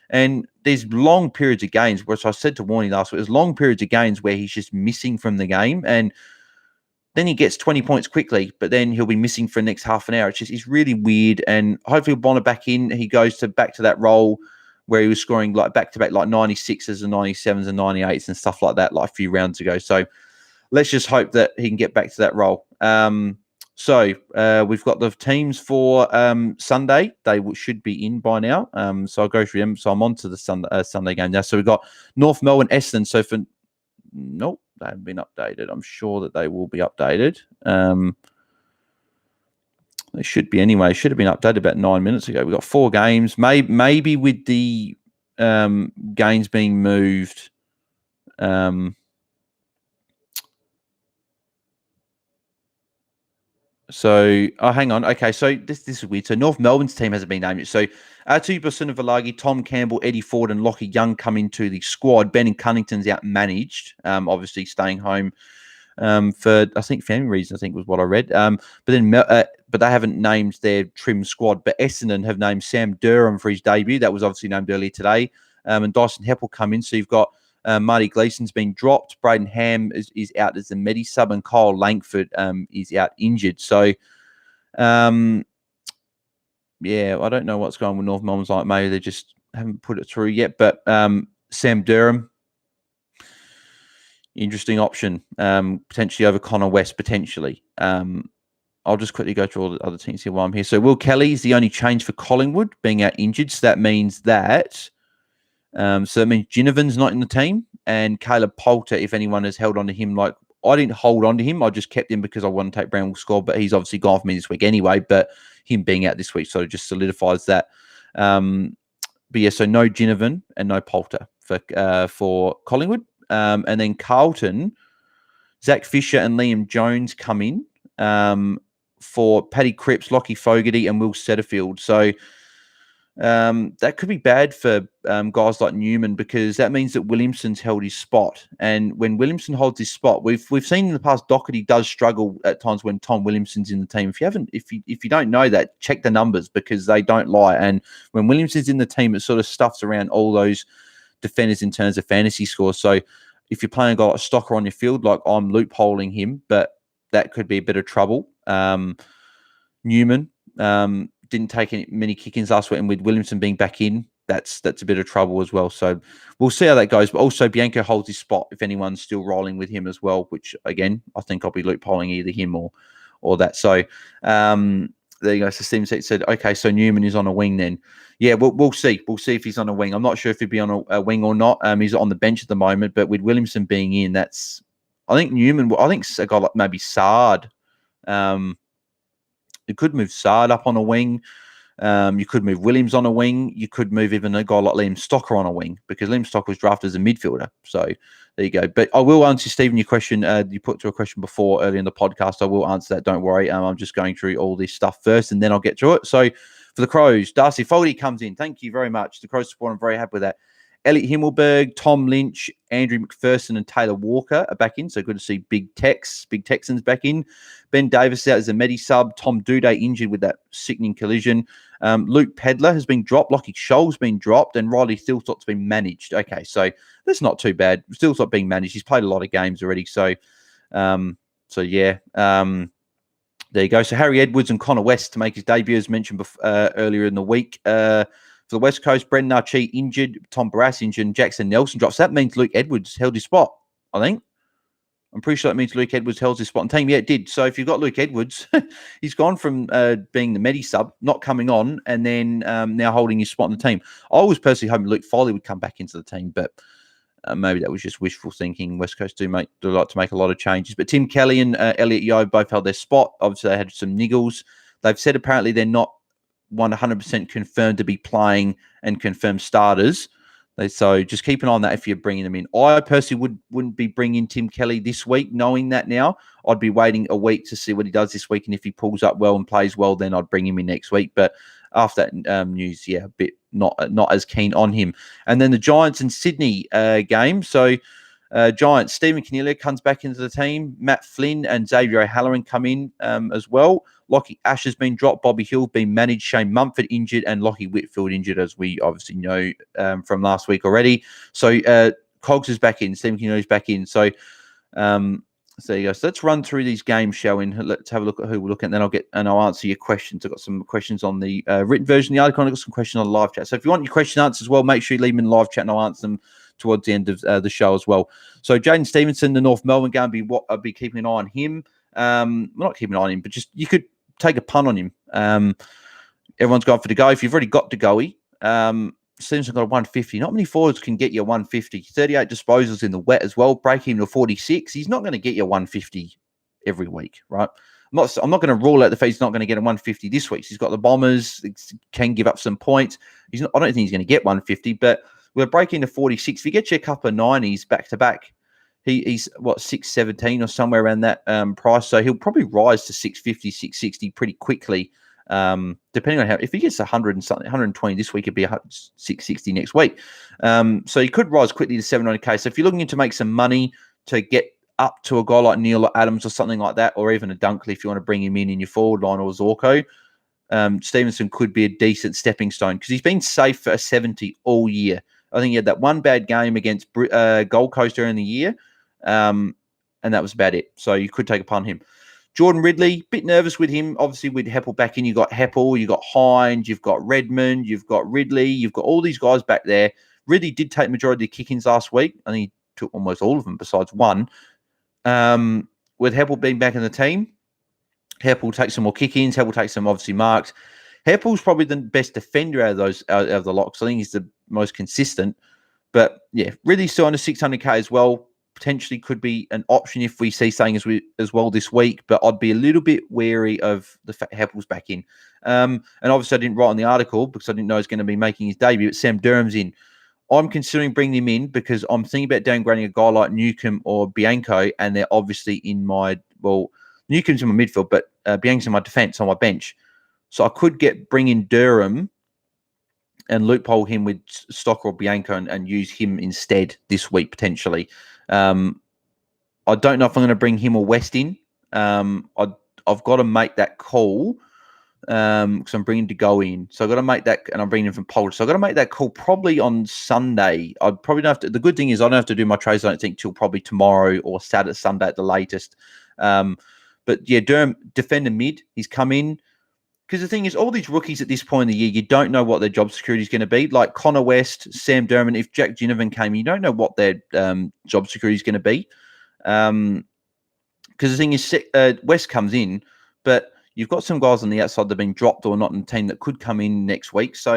And there's long periods of games, which I said to Warney last week, there's long periods of games where he's just missing from the game, and then he gets 20 points quickly, but then he'll be missing for the next half an hour. It's really weird. And hopefully Bonner back in, he goes back to that role where he was scoring like back-to-back like 96s and 97s and 98s and stuff like that like a few rounds ago. So let's just hope that he can get back to that role. So we've got the teams for Sunday. They should be in by now. So I'll go through them. So I'm on to the Sunday game now. So we've got North Melbourne, Essendon. So for nope, they haven't been updated. I'm sure that they will be updated. They should be anyway. It should have been updated about 9 minutes ago. We've got 4 games. Maybe with the games being moved. Hang on. Okay, so this is weird. So North Melbourne's team hasn't been named. So Atu Basunavallagi, Tom Campbell, Eddie Ford, and Lachie Young come into the squad. Ben and Cunnington's out managed, obviously staying home for I think family reasons. I think was what I read. But they haven't named their trim squad. But Essendon have named Sam Durham for his debut. That was obviously named earlier today. And Dyson Hepp will come in. So you've got Marty Gleason's been dropped. Braden Ham is out as the Medi sub, and Kyle Langford is out injured. So, yeah, I don't know what's going on with North Melbourne's like. Maybe they just haven't put it through yet. But Sam Durham, interesting option, potentially over Conor West, potentially. I'll just quickly go through all the other teams here while I'm here. So Will Kelly is the only change for Collingwood, being out injured. So that means that... Ginnivan's not in the team, and Caleb Poulter, if anyone has held on to him, like I didn't hold on to him, I just kept him because I want to take Brownwell's score, but he's obviously gone for me this week anyway, but him being out this week sort of just solidifies that. But yeah, so no Ginnivan and no Poulter for Collingwood. And then Carlton, Zach Fisher and Liam Jones come in for Paddy Cripps, Lachie Fogarty and Will Setterfield. So that could be bad for guys like Newman, because that means that Williamson's held his spot. And when Williamson holds his spot, we've seen in the past Doherty does struggle at times when Tom Williamson's in the team. If you don't know that, check the numbers because they don't lie. And when Williamson's in the team, it sort of stuffs around all those defenders in terms of fantasy scores. So if you're playing a guy like Stocker on your field, like I'm loopholing him, but that could be a bit of trouble. Newman didn't take many kick-ins last week, and with Williamson being back in, that's a bit of trouble as well. So we'll see how that goes. But also Bianco holds his spot if anyone's still rolling with him as well, which again I think I'll be loopholing either him or that. So there you go. So Stephen said, okay, so Newman is on a wing then. Yeah, we'll see. We'll see if he's on a wing. I'm not sure if he'd be on a wing or not. He's on the bench at the moment, but with Williamson being in, I think Newman. I think a guy like maybe Sard. You could move Sard up on a wing. You could move Williams on a wing. You could move even a guy like Liam Stocker on a wing, because Liam Stocker was drafted as a midfielder. So there you go. But I will answer, Stephen, your question. You put to a question before earlier in the podcast. I will answer that. Don't worry. I'm just going through all this stuff first, and then I'll get through it. So for the Crows, Darcy Foley comes in. Thank you very much. The Crows support. I'm very happy with that. Elliot Himmelberg, Tom Lynch, Andrew McPherson, and Taylor Walker are back in. So good to see Big Texans back in. Ben Davis out as a Medi sub. Tom Duday injured with that sickening collision. Luke Pedler has been dropped. Lachie Scholl's been dropped. And Riley Thilthop's been managed. Okay, so that's not too bad. Thilthop being managed. He's played a lot of games already. So yeah. There you go. So Harry Edwards and Conor West to make his debut, as mentioned earlier in the week. For the West Coast, Brendan Archie injured, Tom Barras injured, and Jackson Nelson drops. That means Luke Edwards held his spot, I think. I'm pretty sure that means Luke Edwards held his spot on team. Yeah, it did. So if you've got Luke Edwards, he's gone from being the Medi sub, not coming on, and then now holding his spot on the team. I was personally hoping Luke Foley would come back into the team, but maybe that was just wishful thinking. West Coast do like to make a lot of changes. But Tim Kelly and Elliot Yeo both held their spot. Obviously, they had some niggles. They've said apparently they're not 100% confirmed to be playing and confirmed starters. So just keep an eye on that if you're bringing them in. I personally wouldn't be bringing Tim Kelly this week, knowing that now. I'd be waiting a week to see what he does this week, and if he pulls up well and plays well, then I'd bring him in next week. But after that news, a bit not as keen on him. And then the Giants and Sydney game. So Giants, Stephen Canilia comes back into the team. Matt Flynn and Xavier O'Halloran come in as well. Lachie Ash has been dropped. Bobby Hill been managed. Shane Mumford injured. And Lachie Whitfield injured, as we obviously know from last week already. So Cogs is back in. Stephen Canilia is back in. So there you go. So let's run through these games, shall we? Let's have a look at who we're looking at. Then I'll answer your questions. I've got some questions on the written version of the article. I've got some questions on the live chat. So if you want your question answered as well, make sure you leave them in the live chat and I'll answer them towards the end of the show as well. So Jaden Stevenson, the North Melbourne game, I'll be keeping an eye on him. Not keeping an eye on him, but just you could take a punt on him. Everyone's gone for De Goey. If you've already got De Goey, Stevenson got a 150. Not many forwards can get you 150. 38 disposals in the wet as well. Break him to 46. He's not going to get you 150 every week, right? I'm not going to rule out the fact he's not going to get a 150 this week. He's got the Bombers, can give up some points. I don't think he's going to get 150, but we're breaking to 46. If you get you a couple of 90s back to back, he's 617 or somewhere around that price. So he'll probably rise to 650, 660 pretty quickly. Depending on if he gets 100 and something, 120 this week, it'd be 660 next week. So he could rise quickly to 790k. So if you're looking to make some money to get up to a guy like Neil or Adams or something like that, or even a Dunkley if you want to bring him in your forward line, or Zorko, Stevenson could be a decent stepping stone because he's been safe for a 70 all year. I think he had that one bad game against Gold Coast during the year, and that was about it. So you could take a punt on him. Jordan Ridley, bit nervous with him. Obviously, with Heppel back in, you've got Heppel, you've got Hines, you've got Redmond, you've got Ridley, you've got all these guys back there. Ridley did take majority of the kick-ins last week. I think he took almost all of them besides one. With Heppel being back in the team, Heppel takes some more kick-ins. Heppel takes some, obviously, marks. Heppel's probably the best defender out of the lot, because I think he's the most consistent. But, yeah, Ridley's still under 600k as well. Potentially could be an option if we see something as well this week, but I'd be a little bit wary of the fact Heppel's back in. And obviously I didn't write on the article because I didn't know he was going to be making his debut, but Sam Durham's in. I'm considering bringing him in because I'm thinking about downgrading a guy like Newcombe or Bianco, and they're obviously in my, Newcomb's in my midfield, but Bianco's in my defence on my bench. So I could bring in Durham and loophole him with Stocker or Bianco and use him instead this week potentially. I don't know if I'm going to bring him or West in. I've got to make that call because I'm bringing De Goey in. So I've got to make that, and I'm bringing him from Poland. So I've got to make that call probably on Sunday. I'd probably don't have to. The good thing is I don't have to do my trades, I don't think, till probably tomorrow or Saturday, Sunday at the latest. But yeah, Durham, defender mid, he's come in. Because the thing is, all these rookies at this point in the year, you don't know what their job security is going to be. Like Conor West, Sam Durham, and if Jack Ginnivan came in, you don't know what their job security is going to be. Because the thing is, West comes in, but you've got some guys on the outside that have been dropped or not in the team that could come in next week. So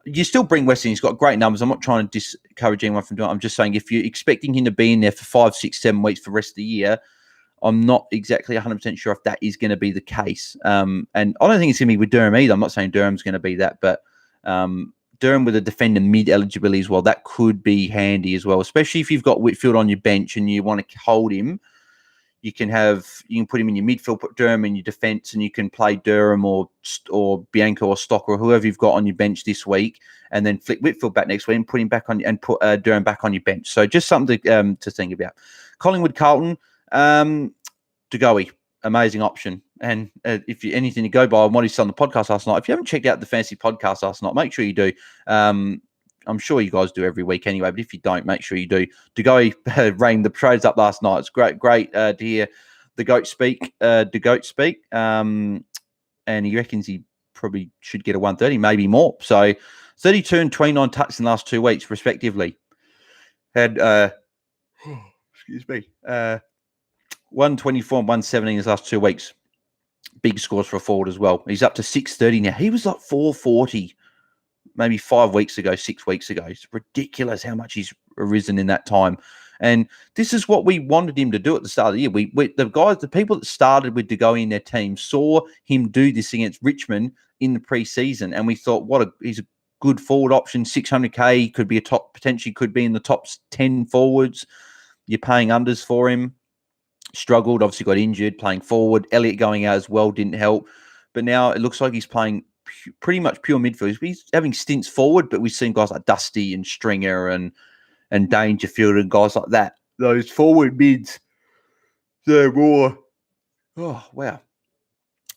you still bring West in. He's got great numbers. I'm not trying to discourage anyone from doing it. I'm just saying if you're expecting him to be in there for 5, 6, 7 weeks for the rest of the year, I'm not exactly 100% sure if that is going to be the case. And I don't think it's going to be with Durham either. I'm not saying Durham's going to be that, but Durham with a defender mid eligibility as well, that could be handy as well, especially if you've got Whitfield on your bench and you want to hold him. You can put him in your midfield, put Durham in your defence, and you can play Durham or Bianco or Stocker or whoever you've got on your bench this week, and then flick Whitfield back next week and put him back on and put Durham back on your bench. So just something to think about. Collingwood Carlton. De Goey, amazing option. And if you anything to go by on what he said on the podcast last night, if you haven't checked out the fantasy podcast last night, make sure you do. I'm sure you guys do every week anyway, but if you don't, make sure you do. De Goey rang the trades up last night. It's great to hear the goat speak. And he reckons he probably should get a 130, maybe more. So 32 and 29 touches in the last 2 weeks, respectively. Had excuse me. 124 and 117 in his last 2 weeks. Big scores for a forward as well. He's up to 630 now. He was like 440 maybe 5 weeks ago, 6 weeks ago. It's ridiculous how much he's risen in that time. And this is what we wanted him to do at the start of the year. The people that started with De Goey in their team saw him do this against Richmond in the preseason. And we thought, he's a good forward option. 600k could be potentially could be in the top 10 forwards. You're paying unders for him. Struggled, obviously got injured playing forward. Elliott going out as well didn't help. but now it looks like he's playing pretty much pure midfield. He's having stints forward, but we've seen guys like Dusty and Stringer and Dangerfield and guys like that. Those forward mids, they're more, oh, wow.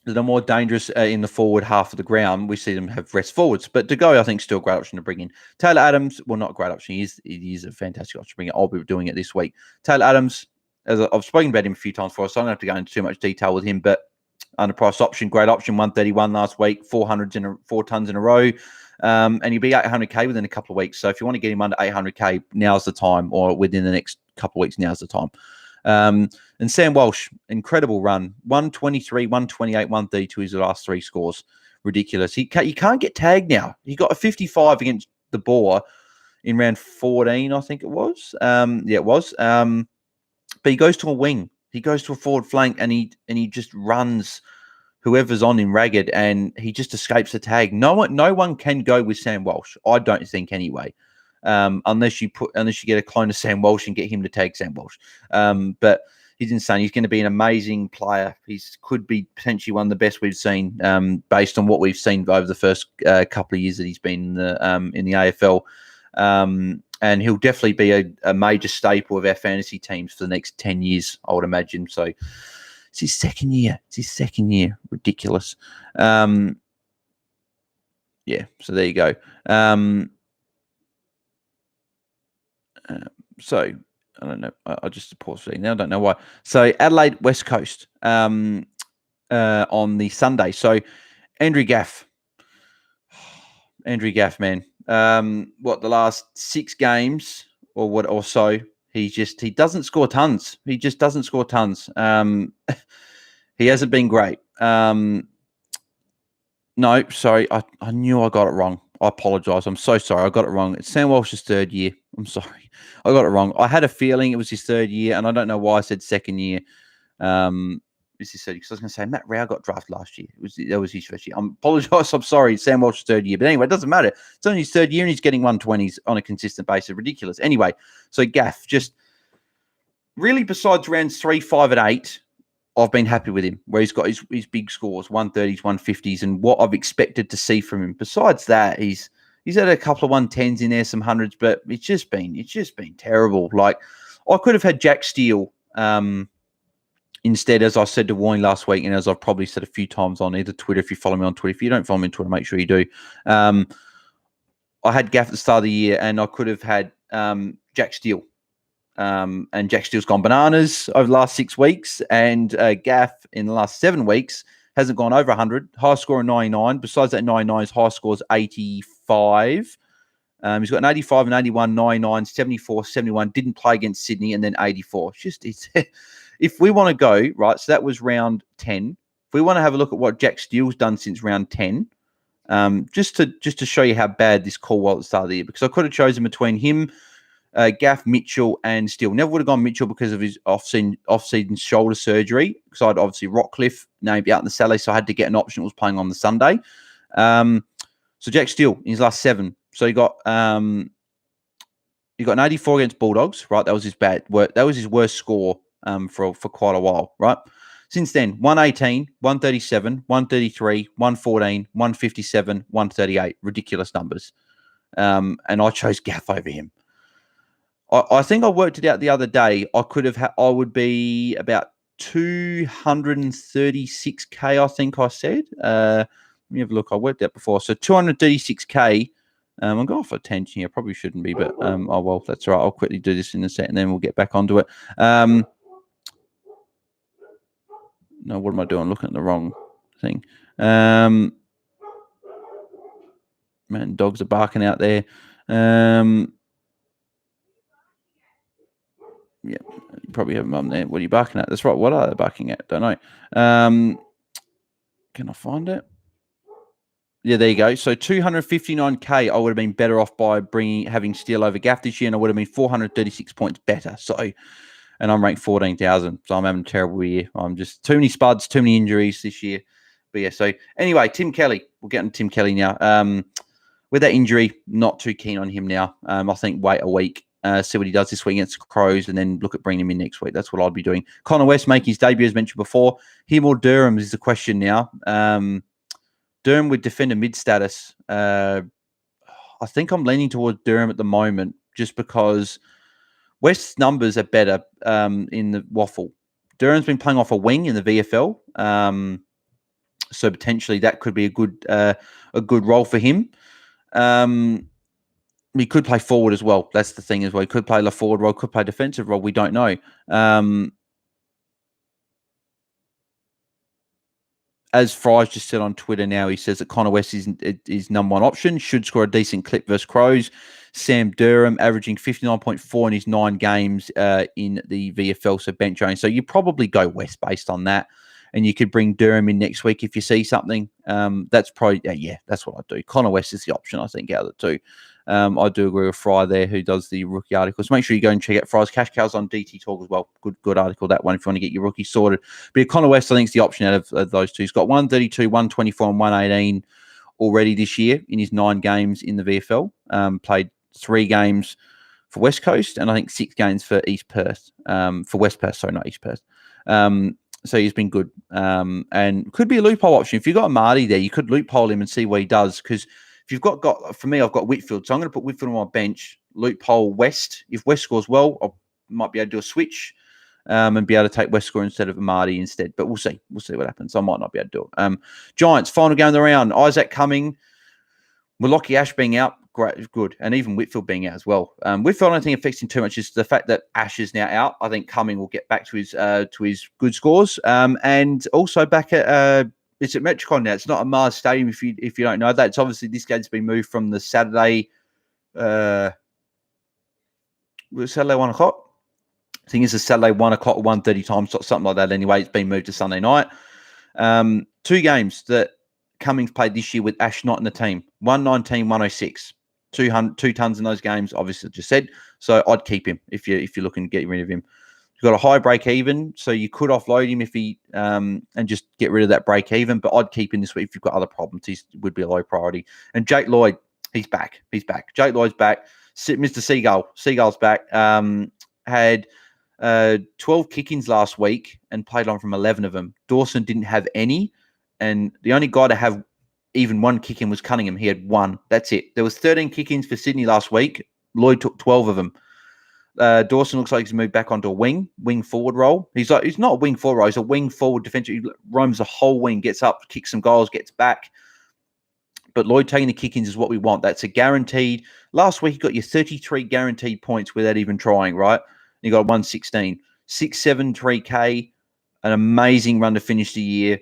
They're more dangerous in the forward half of the ground. We see them have rest forwards. But to go, I think, still a great option to bring in. Taylor Adams, well, not a great option. It is a fantastic option to bring in. I'll be doing it this week. Taylor Adams, as I've spoken about him a few times before, so I don't have to go into too much detail with him, but underpriced option, great option, 131 last week, 4 tons in a row. And he'll be 800K within a couple of weeks. So if you want to get him under 800K, now's the time, or within the next couple of weeks, now's the time. And Sam Walsh, incredible run. 123, 128, 132 his last 3 scores. Ridiculous. You can't get tagged now. He got a 55 against the Boar in round 14, I think it was. It was. But he goes to a wing. He goes to a forward flank and he just runs whoever's on him ragged and he just escapes the tag. No one can go with Sam Walsh. I don't think anyway. Unless you get a clone of Sam Walsh and get him to tag Sam Walsh. But he's insane. He's going to be an amazing player. He could be potentially one of the best we've seen, based on what we've seen over the first couple of years that he's been in the AFL. And he'll definitely be a major staple of our fantasy teams for the next 10 years, I would imagine. So it's his second year. Ridiculous. So there you go. So I don't know. I just paused it now. I don't know why. So Adelaide West Coast on the Sunday. So Andrew Gaff, man. The last 6 games or so, he doesn't score tons. He just doesn't score tons. He hasn't been great. No, sorry. I knew I got it wrong. I apologise. I'm so sorry. I got it wrong. It's Sam Walsh's 3rd year. I'm sorry. I got it wrong. I had a feeling it was his 3rd year, and I don't know why I said 2nd year. This is 30 because I was going to say Matt Rao got drafted last year. That was his 1st year. I apologise. I'm sorry. It's Sam Walsh's 3rd year. But anyway, it doesn't matter. It's only his 3rd year, and he's getting 120s on a consistent basis. Ridiculous. Anyway, so Gaff, just really besides rounds 3, 5, and 8, I've been happy with him, where he's got his big scores, 130s, 150s, and what I've expected to see from him. Besides that, he's had a couple of 110s in there, some 100s, but it's just been terrible. Like, I could have had Jack Steele instead, as I said to Warren last week, and as I've probably said a few times on either Twitter. If you follow me on Twitter, if you don't follow me on Twitter, make sure you do. I had Gaff at the start of the year, and I could have had Jack Steele. And Jack Steele's gone bananas over the last 6 weeks, and Gaff in the last 7 weeks hasn't gone over 100. High score of 99. Besides that 99, his high score is 85. He's got an 85, an 81, 99, 74, 71. Didn't play against Sydney, and then 84. It's if we want to go, right, so that was round 10. If we want to have a look at what Jack Steele's done since round 10, just to show you how bad this call was at the start of the year, because I could have chosen between him, Gaff, Mitchell, and Steele. Never would have gone Mitchell because of his off-season shoulder surgery, because I'd obviously Rockcliffe named out in the Sally, so I had to get an option that was playing on the Sunday. So Jack Steele in his last 7. So he got an 84 against Bulldogs, right? That was his worst score for quite a while, right? Since then, 118, 137, 133, 114, 157, 138. Ridiculous numbers. And I chose Gaff over him. I think I worked it out the other day. I would be about 236K, I think I said. Let me have a look. I worked out before. So 236K. I'm going for attention here. Probably shouldn't be, but oh well, that's all right. I'll quickly do this in a second, and then we'll get back onto it. No, what am I doing? Looking at the wrong thing. Man, dogs are barking out there. Yeah, you probably have them there. What are you barking at? That's right. What are they barking at? Don't know. Can I find it? Yeah, there you go. So 259K, I would have been better off by having Steele over Gaff this year, and I would have been 436 points better. So, and I'm ranked 14,000. So I'm having a terrible year. I'm just too many spuds, too many injuries this year. But yeah, so anyway, Tim Kelly. We'll get into Tim Kelly now. With that injury, not too keen on him now. I think wait a week. See what he does this week against the Crows, and then look at bringing him in next week. That's what I'd be doing. Conor West making his debut, as mentioned before. Him or Durham is the question now. Durham with defender mid status. I think I'm leaning towards Durham at the moment just because West's numbers are better in the waffle. Durham's been playing off a wing in the VFL, so potentially that could be a good role for him. He could play forward as well. That's the thing as well. He could play the forward role, could play defensive role. We don't know. As Fry's just said on Twitter now, he says that Conor West is number one option, should score a decent clip versus Crows. Sam Durham averaging 59.4 in his 9 games in the VFL, so bench only. So you probably go West based on that. And you could bring Durham in next week if you see something. That's probably, that's what I'd do. Conor West is the option, I think, out of the two. I do agree with Fry there, who does the rookie articles. Make sure you go and check out Fry's Cash Cows on DT Talk as well. Good article, that one, if you want to get your rookie sorted. But Conor West, I think, is the option out of those two. He's got 132, 124, and 118 already this year in his 9 games in the VFL. Played 3 games for West Coast and I think 6 games for East Perth. For West Perth, sorry, not East Perth. So he's been good and could be a loophole option. If you've got a Marty there, you could loophole him and see what he does. Because if you've got for me, I've got Whitfield. So I'm going to put Whitfield on my bench, loophole West. If West scores well, I might be able to do a switch and be able to take West score instead of a Marty instead. But we'll see. We'll see what happens. I might not be able to do it. Giants, final game of the round. Isaac Cumming, Lachie Ash being out. Great, good, and even Whitfield being out as well. Whitfield, I don't think affects him too much. Is the fact that Ash is now out. I think Cumming will get back to his good scores, and also back at it's at Metricon now. It's not at Mars Stadium. If you don't know that, it's obviously this game's been moved from the Saturday. Saturday 1 o'clock. I think it's a Saturday 1 o'clock or 1:30 time slot, something like that. Anyway, it's been moved to Sunday night. 2 games that Cummings played this year with Ash not in the team. 119, 106. 2 tons in those games, obviously, just said. So I'd keep him if you're looking to get rid of him. He's got a high break even, so you could offload him if he and just get rid of that break even. But I'd keep him this week if you've got other problems. He would be a low priority. And Jake Lloyd, he's back. He's back. Jake Lloyd's back. Mr. Seagull's back. Had 12 kick-ins last week and played on from 11 of them. Dawson didn't have any, and the only guy to have even 1 kick-in was Cunningham. He had 1. That's it. There was 13 kick-ins for Sydney last week. Lloyd took 12 of them. Dawson looks like he's moved back onto a wing forward role. He's not a wing forward role. He's a wing forward defender. He roams the whole wing, gets up, kicks some goals, gets back. But Lloyd taking the kick-ins is what we want. That's a guaranteed. Last week, he got you 33 guaranteed points without even trying, right? You got 116. 673K, an amazing run to finish the year.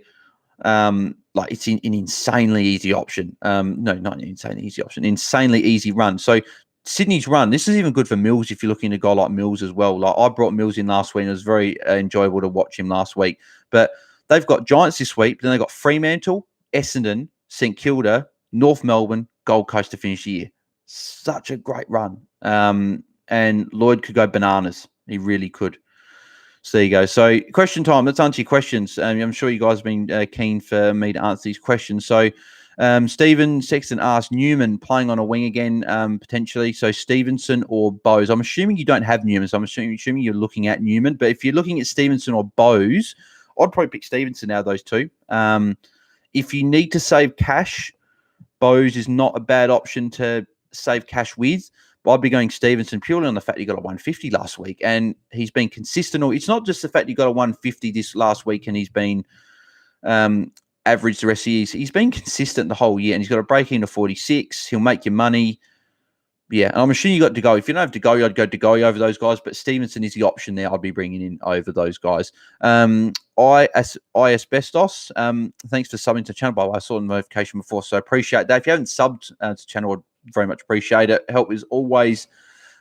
It's an insanely easy option. No, not an insanely easy option. Insanely easy run. So Sydney's run. This is even good for Mills if you're looking at a guy like Mills as well. Like I brought Mills in last week, and it was very enjoyable to watch him last week. But they've got Giants this week. But then they've got Fremantle, Essendon, St Kilda, North Melbourne, Gold Coast to finish the year. Such a great run. And Lloyd could go bananas. He really could. So there you go. So question time. Let's answer your questions. I'm sure you guys have been keen for me to answer these questions. So Stephen Sexton asked, Newman playing on a wing again, potentially. So Stevenson or Bowes. I'm assuming you don't have Newman. So I'm assuming you're looking at Newman. But if you're looking at Stevenson or Bowes, I'd probably pick Stevenson out of those two. If you need to save cash, Bowes is not a bad option to save cash with. I'd be going Stevenson purely on the fact he got a 150 last week and he's been consistent. It's not just the fact he got a 150 this last week and he's been average the rest of the year. He's been consistent the whole year and he's got a break into 46. He'll make your money. Yeah, and I'm assuming you got to go. If you don't have to go, I'd go to go over those guys. But Stevenson is the option there. I'd be bringing in over those guys. I Asbestos. Thanks for subbing to the channel. By the way, I saw the notification before, so I appreciate that. If you haven't subbed to the channel, I'd very much appreciate it. Help is always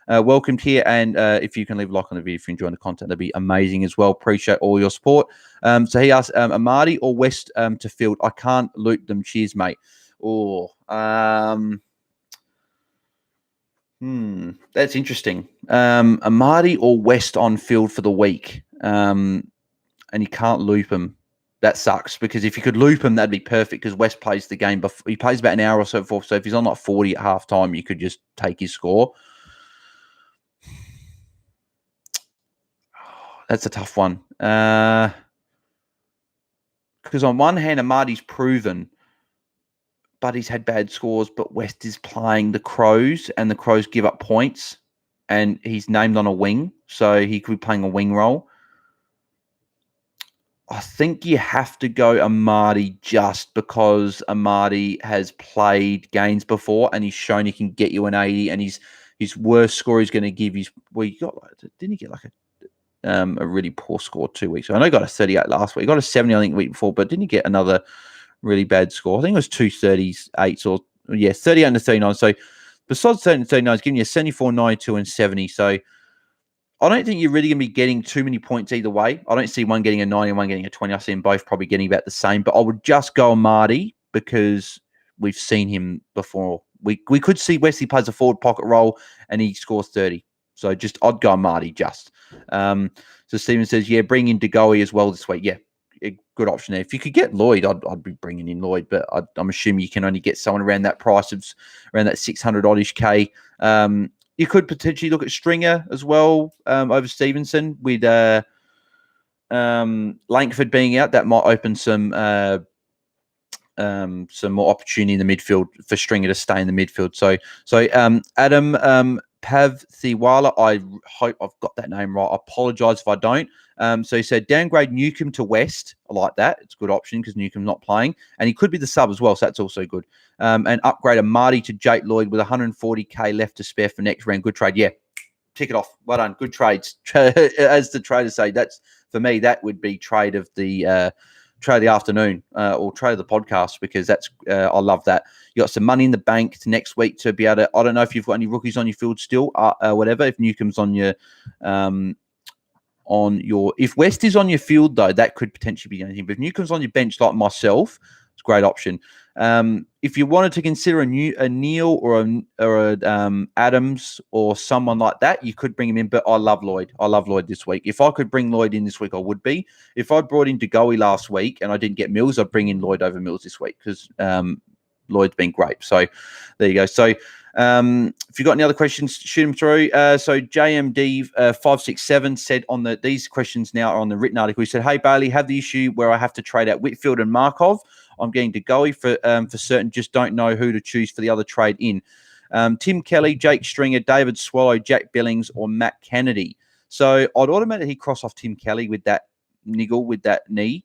welcomed here. And if you can leave a like on the video if you're enjoying the content, that'd be amazing as well. Appreciate all your support. So he asked, Amadi or West to field? I can't loot them. Cheers, mate. That's interesting. Amadi or West on field for the week, and you can't loop him. That sucks because if you could loop him, that'd be perfect because West plays the game before. He plays about an hour or so before. So if he's on like 40 at half time, you could just take his score. That's a tough one. Because on one hand, Amadi's proven Buddy's had bad scores, but West is playing the Crows, and the Crows give up points, and he's named on a wing, so he could be playing a wing role. I think you have to go Amadi just because Amadi has played games before and he's shown he can get you an 80, and his worst score he's going to give you. Well, didn't he get like a really poor score 2 weeks ago? I know he got a 38 last week. He got a 70, I think, the week before, but didn't he get another really bad score? I think it was 238s or 38 and 39. So besides 30 and 39, he's giving you a 74, 92, and 70. So I don't think you're really going to be getting too many points either way. I don't see one getting a 90 and one getting a 20. I see them both probably getting about the same. But I would just go Marty because we've seen him before. We could see Wesley plays a forward pocket role and he scores 30. So I'd go Marty just. So Stephen says, yeah, bring in DeGoey as well this week. Yeah, a good option there. If you could get Lloyd, I'd be bringing in Lloyd. But I'm assuming you can only get someone around that price of around that 600 oddish K. You could potentially look at Stringer as well over Stevenson with Langford being out. That might open some more opportunity in the midfield for Stringer to stay in the midfield. So Adam Pavthiwala, I hope I've got that name right. I apologise if I don't. So he said downgrade Newcombe to West. I like that. It's a good option because Newcombe's not playing. And he could be the sub as well, so that's also good. And upgrade a Marty to Jake Lloyd with 140K left to spare for next round. Good trade. Yeah, tick it off. Well done. Good trades. As the traders say, that's for me, that would be trade of the afternoon or trade of the podcast because that's I love that. You got some money in the bank to next week to be able to. I don't know if you've got any rookies on your field still, whatever. If Newcomb's on your if West is on your field though, that could potentially be anything. But if Newcomb's on your bench like myself, it's a great option. If you wanted to consider a Neil or a Adams or someone like that, you could bring him in. But I love Lloyd. I love Lloyd this week. If I could bring Lloyd in this week, I would be. If I brought in DeGoey last week and I didn't get Mills, I'd bring in Lloyd over Mills this week because Lloyd's been great. So there you go. So if you've got any other questions, shoot them through. So JMD 567 said on these questions now are on the written article. He said, "Hey Bailey, have the issue where I have to trade out Whitfield and Markov. I'm getting DeGoey for certain. Just don't know who to choose for the other trade in. Tim Kelly, Jake Stringer, David Swallow, Jack Billings, or Matt Kennedy. So I'd automatically cross off Tim Kelly with that niggle with that knee.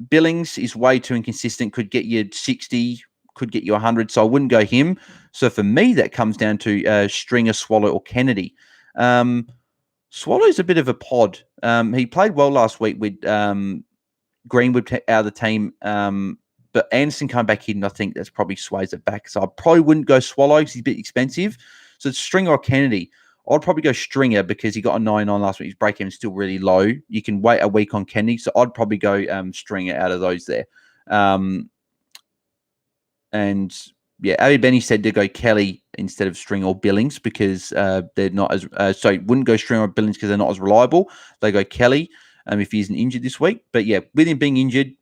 Billings is way too inconsistent. Could get you 60, could get you 100. So I wouldn't go him. So for me, that comes down to Stringer, Swallow, or Kennedy. Swallow's a bit of a pod. He played well last week with Greenwood out of the team, but Anderson come back in, and I think that's probably sways it back. So I probably wouldn't go Swallow because he's a bit expensive. So it's Stringer or Kennedy. I'd probably go Stringer because he got a 99 last week. His break-even is still really low. You can wait a week on Kennedy. So I'd probably go Stringer out of those there. And yeah, Abby Benny said to go Kelly instead of Stringer or Billings because they're not as wouldn't go Stringer or Billings because they're not as reliable. They go Kelly if he isn't injured this week. But yeah, with him being injured,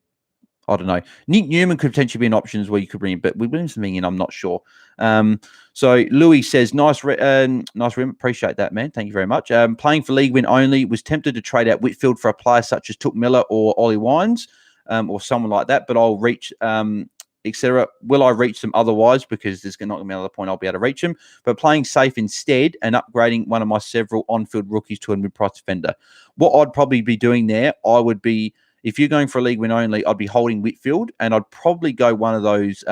I don't know. Nick Newman could potentially be an option as well. You could bring him, but with Williamson being in, I'm not sure. So Louis says, nice rim. Appreciate that, man. Thank you very much. Playing for league win only, was tempted to trade out Whitfield for a player such as Took Miller or Ollie Wines or someone like that, but I'll reach etc. Will I reach them otherwise? Because there's not going to be another point I'll be able to reach them. But playing safe instead and upgrading one of my several on-field rookies to a mid-price defender. What I'd probably be doing there, I would be, if you're going for a league win only, I'd be holding Whitfield and I'd probably go one of those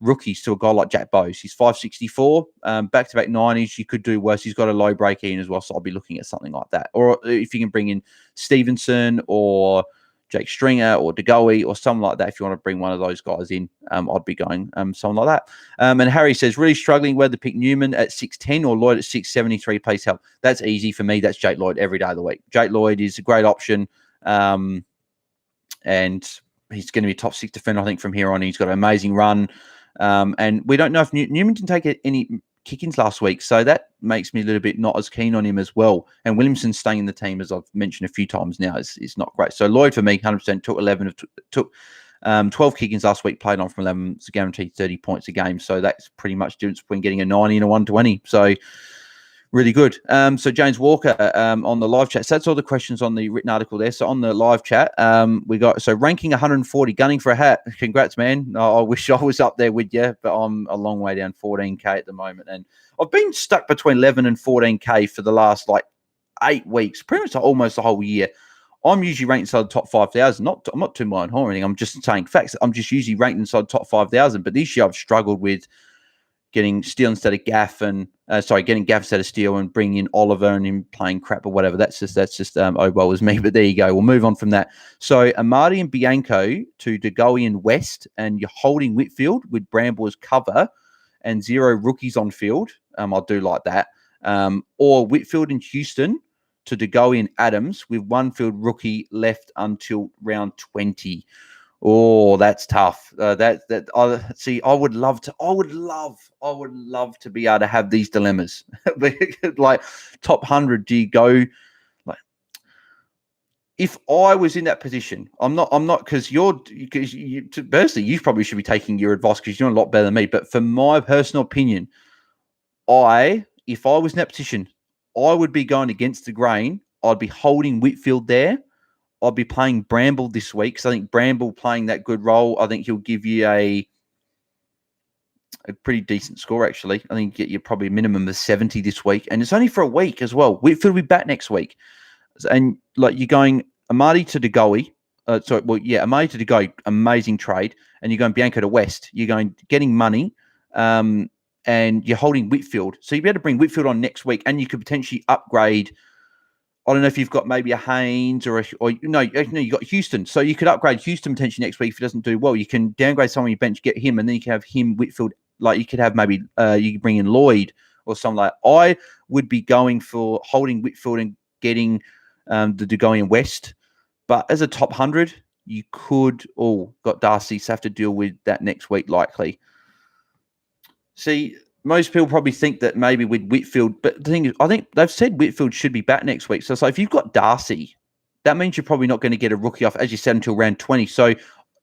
rookies to a guy like Jack Bowes. He's 564, back-to-back 90s. You could do worse. He's got a low break-in as well, so I'll be looking at something like that. Or if you can bring in Stevenson or Jake Stringer or DeGoey or something like that. If you want to bring one of those guys in, I'd be going someone like that. And Harry says, really struggling whether to pick Newman at 6'10 or Lloyd at 6'73. Please help. That's easy for me. That's Jake Lloyd every day of the week. Jake Lloyd is a great option. And he's going to be top 6 defender, I think, from here on. He's got an amazing run. And we don't know if Newman didn't take any kick-ins last week, so that makes me a little bit not as keen on him as well. And Williamson staying in the team, as I've mentioned a few times now, is not great. So Lloyd for me, 100% took 12 kick-ins last week, played on from 11, so guaranteed 30 points a game. So that's pretty much the difference between getting a 90 and a 120. So Really good. So James Walker on the live chat. So that's all the questions on the written article there. So on the live chat, we got ranking 140, gunning for a hat. Congrats, man. I wish I was up there with you, but I'm a long way down 14K at the moment. And I've been stuck between 11 and 14K for the last 8 weeks, pretty much almost the whole year. I'm usually ranked inside the top 5,000. I'm not too mind or anything. I'm just saying facts. I'm just usually ranked inside the top 5,000. But this year I've struggled with getting Steele instead of Gaff and getting Gaff instead of Steele and bringing in Oliver and him playing crap or whatever. That's just oh well as me. But there you go. We'll move on from that. So Amadi and Bianco to DeGoey and West, and you're holding Whitfield with Bramble as cover and 0 rookies on field. I do like that. Or Whitfield and Houston to DeGoey and Adams with 1 field rookie left until round 20. Oh, that's tough. I would love to be able to have these dilemmas. Top 100, do you go? If I was in that position, I'm not because personally, you probably should be taking your advice because you're doing a lot better than me. But for my personal opinion, if I was in that position, I would be going against the grain. I'd be holding Whitfield there. I'll be playing Bramble this week because I think Bramble playing that good role, I think he'll give you a pretty decent score, actually. I think you probably a minimum of 70 this week. And it's only for a week as well. Whitfield will be back next week. And you're going Amadi to DeGoey. Amadi to DeGoey, amazing trade. And you're going Bianco to West. You're going getting money and you're holding Whitfield. So you'll be able to bring Whitfield on next week and you could potentially upgrade. I don't know if you've got maybe a Haynes or you got Houston. So you could upgrade Houston potentially next week if he doesn't do well. You can downgrade someone on your bench, get him, and then you can have him, Whitfield. You could have maybe you could bring in Lloyd or something like that. I would be going for holding Whitfield and getting the DeGoey and West. But as a top 100, you could got Darcy, so have to deal with that next week likely. See, most people probably think that maybe with Whitfield, but the thing is, I think they've said Whitfield should be back next week. So it's if you've got Darcy, that means you're probably not going to get a rookie off, as you said, until round 20. So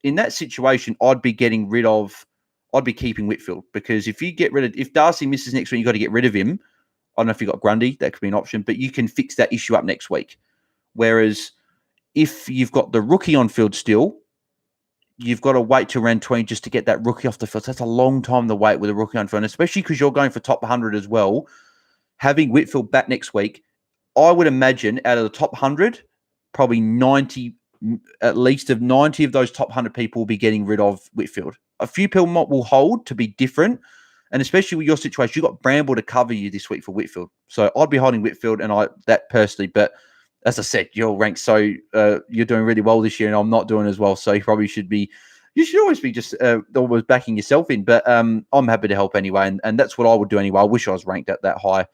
in that situation, I'd be keeping Whitfield because if Darcy misses next week, you've got to get rid of him. I don't know if you've got Grundy, that could be an option, but you can fix that issue up next week. Whereas if you've got the rookie on field still, you've got to wait till round 20 just to get that rookie off the field. So that's a long time to wait with a rookie on field, especially because you're going for top 100 as well. Having Whitfield back next week, I would imagine out of the top 100, probably 90, at least of 90 of those top 100 people will be getting rid of Whitfield. A few people will hold to be different, and especially with your situation, you've got Bramble to cover you this week for Whitfield. So I'd be holding Whitfield, and that personally, but as I said, you're ranked you're doing really well this year, and I'm not doing as well. So you should always be just always backing yourself in. But I'm happy to help anyway, and that's what I would do anyway. I wish I was ranked at that high.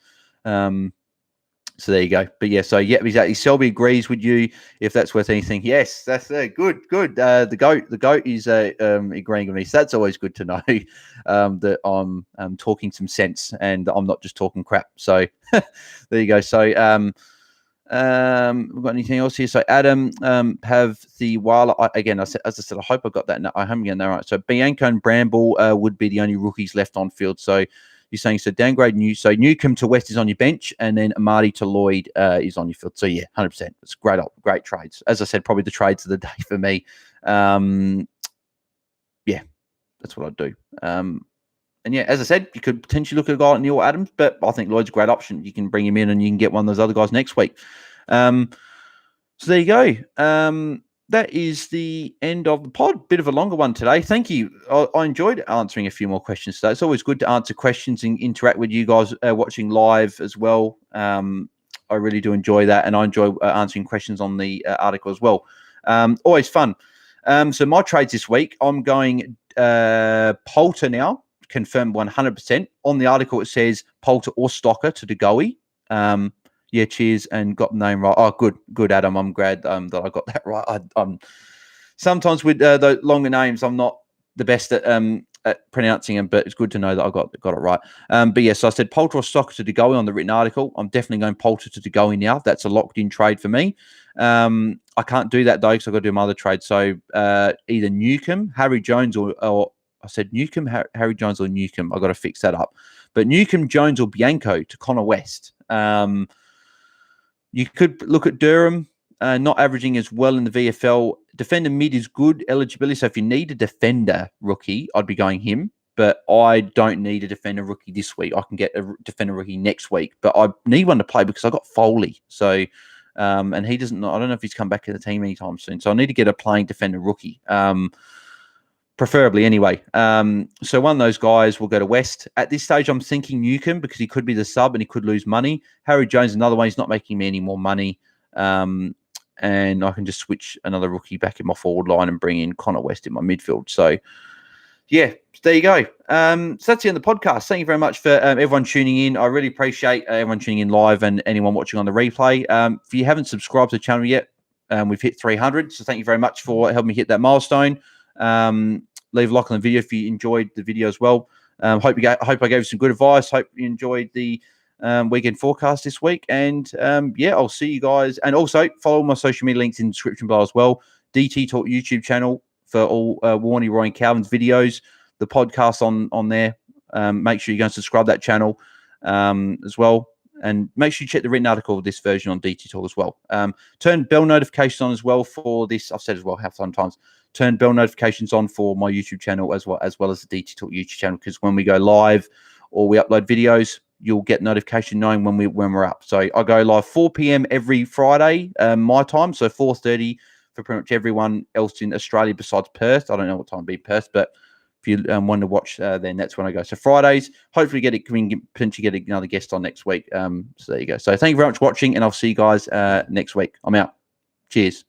So there you go. But exactly. Selby agrees with you if that's worth anything. Yes, that's good. The goat is agreeing with me. So that's always good to know that I'm talking some sense and I'm not just talking crap. So there you go. So we've got anything else here? So Adam, have the Wala again. As I said, I hope I got that. No, I haven't gotten that right. So Bianco and Bramble would be the only rookies left on field. So you're saying downgrade Newcomb to West is on your bench, and then Amadi to Lloyd is on your field. So 100%. It's great trades. As I said, probably the trades of the day for me. That's what I'd do. As I said, you could potentially look at a guy like Neil Adams, but I think Lloyd's a great option. You can bring him in and you can get one of those other guys next week. So there you go. That is the end of the pod. Bit of a longer one today. Thank you. I enjoyed answering a few more questions today. It's always good to answer questions and interact with you guys watching live as well. I really do enjoy that, and I enjoy answering questions on the article as well. Always fun. So my trades this week, I'm going Poulter now. Confirmed 100%. On the article, it says Poulter or Stocker to DeGoey. Cheers, and got the name right. Oh, good, Adam. I'm glad that I got that right. I'm sometimes with the longer names, I'm not the best at pronouncing them, but it's good to know that I got it right. So I said Poulter or Stocker to DeGoey on the written article. I'm definitely going Poulter to DeGoey now. That's a locked-in trade for me. I can't do that though because I've got to do my other trade. So either Newcomb, Harry Jones, or I said Newcomb, Harry Jones or Newcomb. I've got to fix that up. But Newcomb, Jones or Bianco to Conor West. You could look at Durham, not averaging as well in the VFL. Defender mid is good eligibility. So if you need a defender rookie, I'd be going him. But I don't need a defender rookie this week. I can get a defender rookie next week. But I need one to play because I got Foley. So, and he doesn't. I don't know if he's come back in the team anytime soon. So I need to get a playing defender rookie. Preferably anyway. So one of those guys will go to West. At this stage, I'm thinking Newcomb because he could be the sub and he could lose money. Harry Jones, another one. He's not making me any more money. And I can just switch another rookie back in my forward line and bring in Conor West in my midfield. So, yeah, there you go. So that's the end of the podcast. Thank you very much for everyone tuning in. I really appreciate everyone tuning in live and anyone watching on the replay. If you haven't subscribed to the channel yet, we've hit 300. So thank you very much for helping me hit that milestone. Leave a like on the video if you enjoyed the video as well. Hope I gave you some good advice. Hope you enjoyed the weekend forecast this week. And yeah, I'll see you guys. And also follow my social media links in the description below as well. DT Talk YouTube channel for all Warney, Roy, and Calvin's videos. The podcast on there. Make sure you go and subscribe to that channel as well. And make sure you check the written article of this version on DT Talk as well. Turn bell notifications on as well for this. I've said as well half sometimes. Turn bell notifications on for my YouTube channel as well as the DT Talk YouTube channel, because when we go live or we upload videos, you'll get notification knowing when we're up. So I go live 4 p.m. every Friday, my time, so 4:30 for pretty much everyone else in Australia besides Perth. I don't know what time it'll be Perth, but if you want to watch, then that's when I go. So Fridays, hopefully potentially get another guest on next week. So there you go. So thank you very much for watching, and I'll see you guys next week. I'm out. Cheers.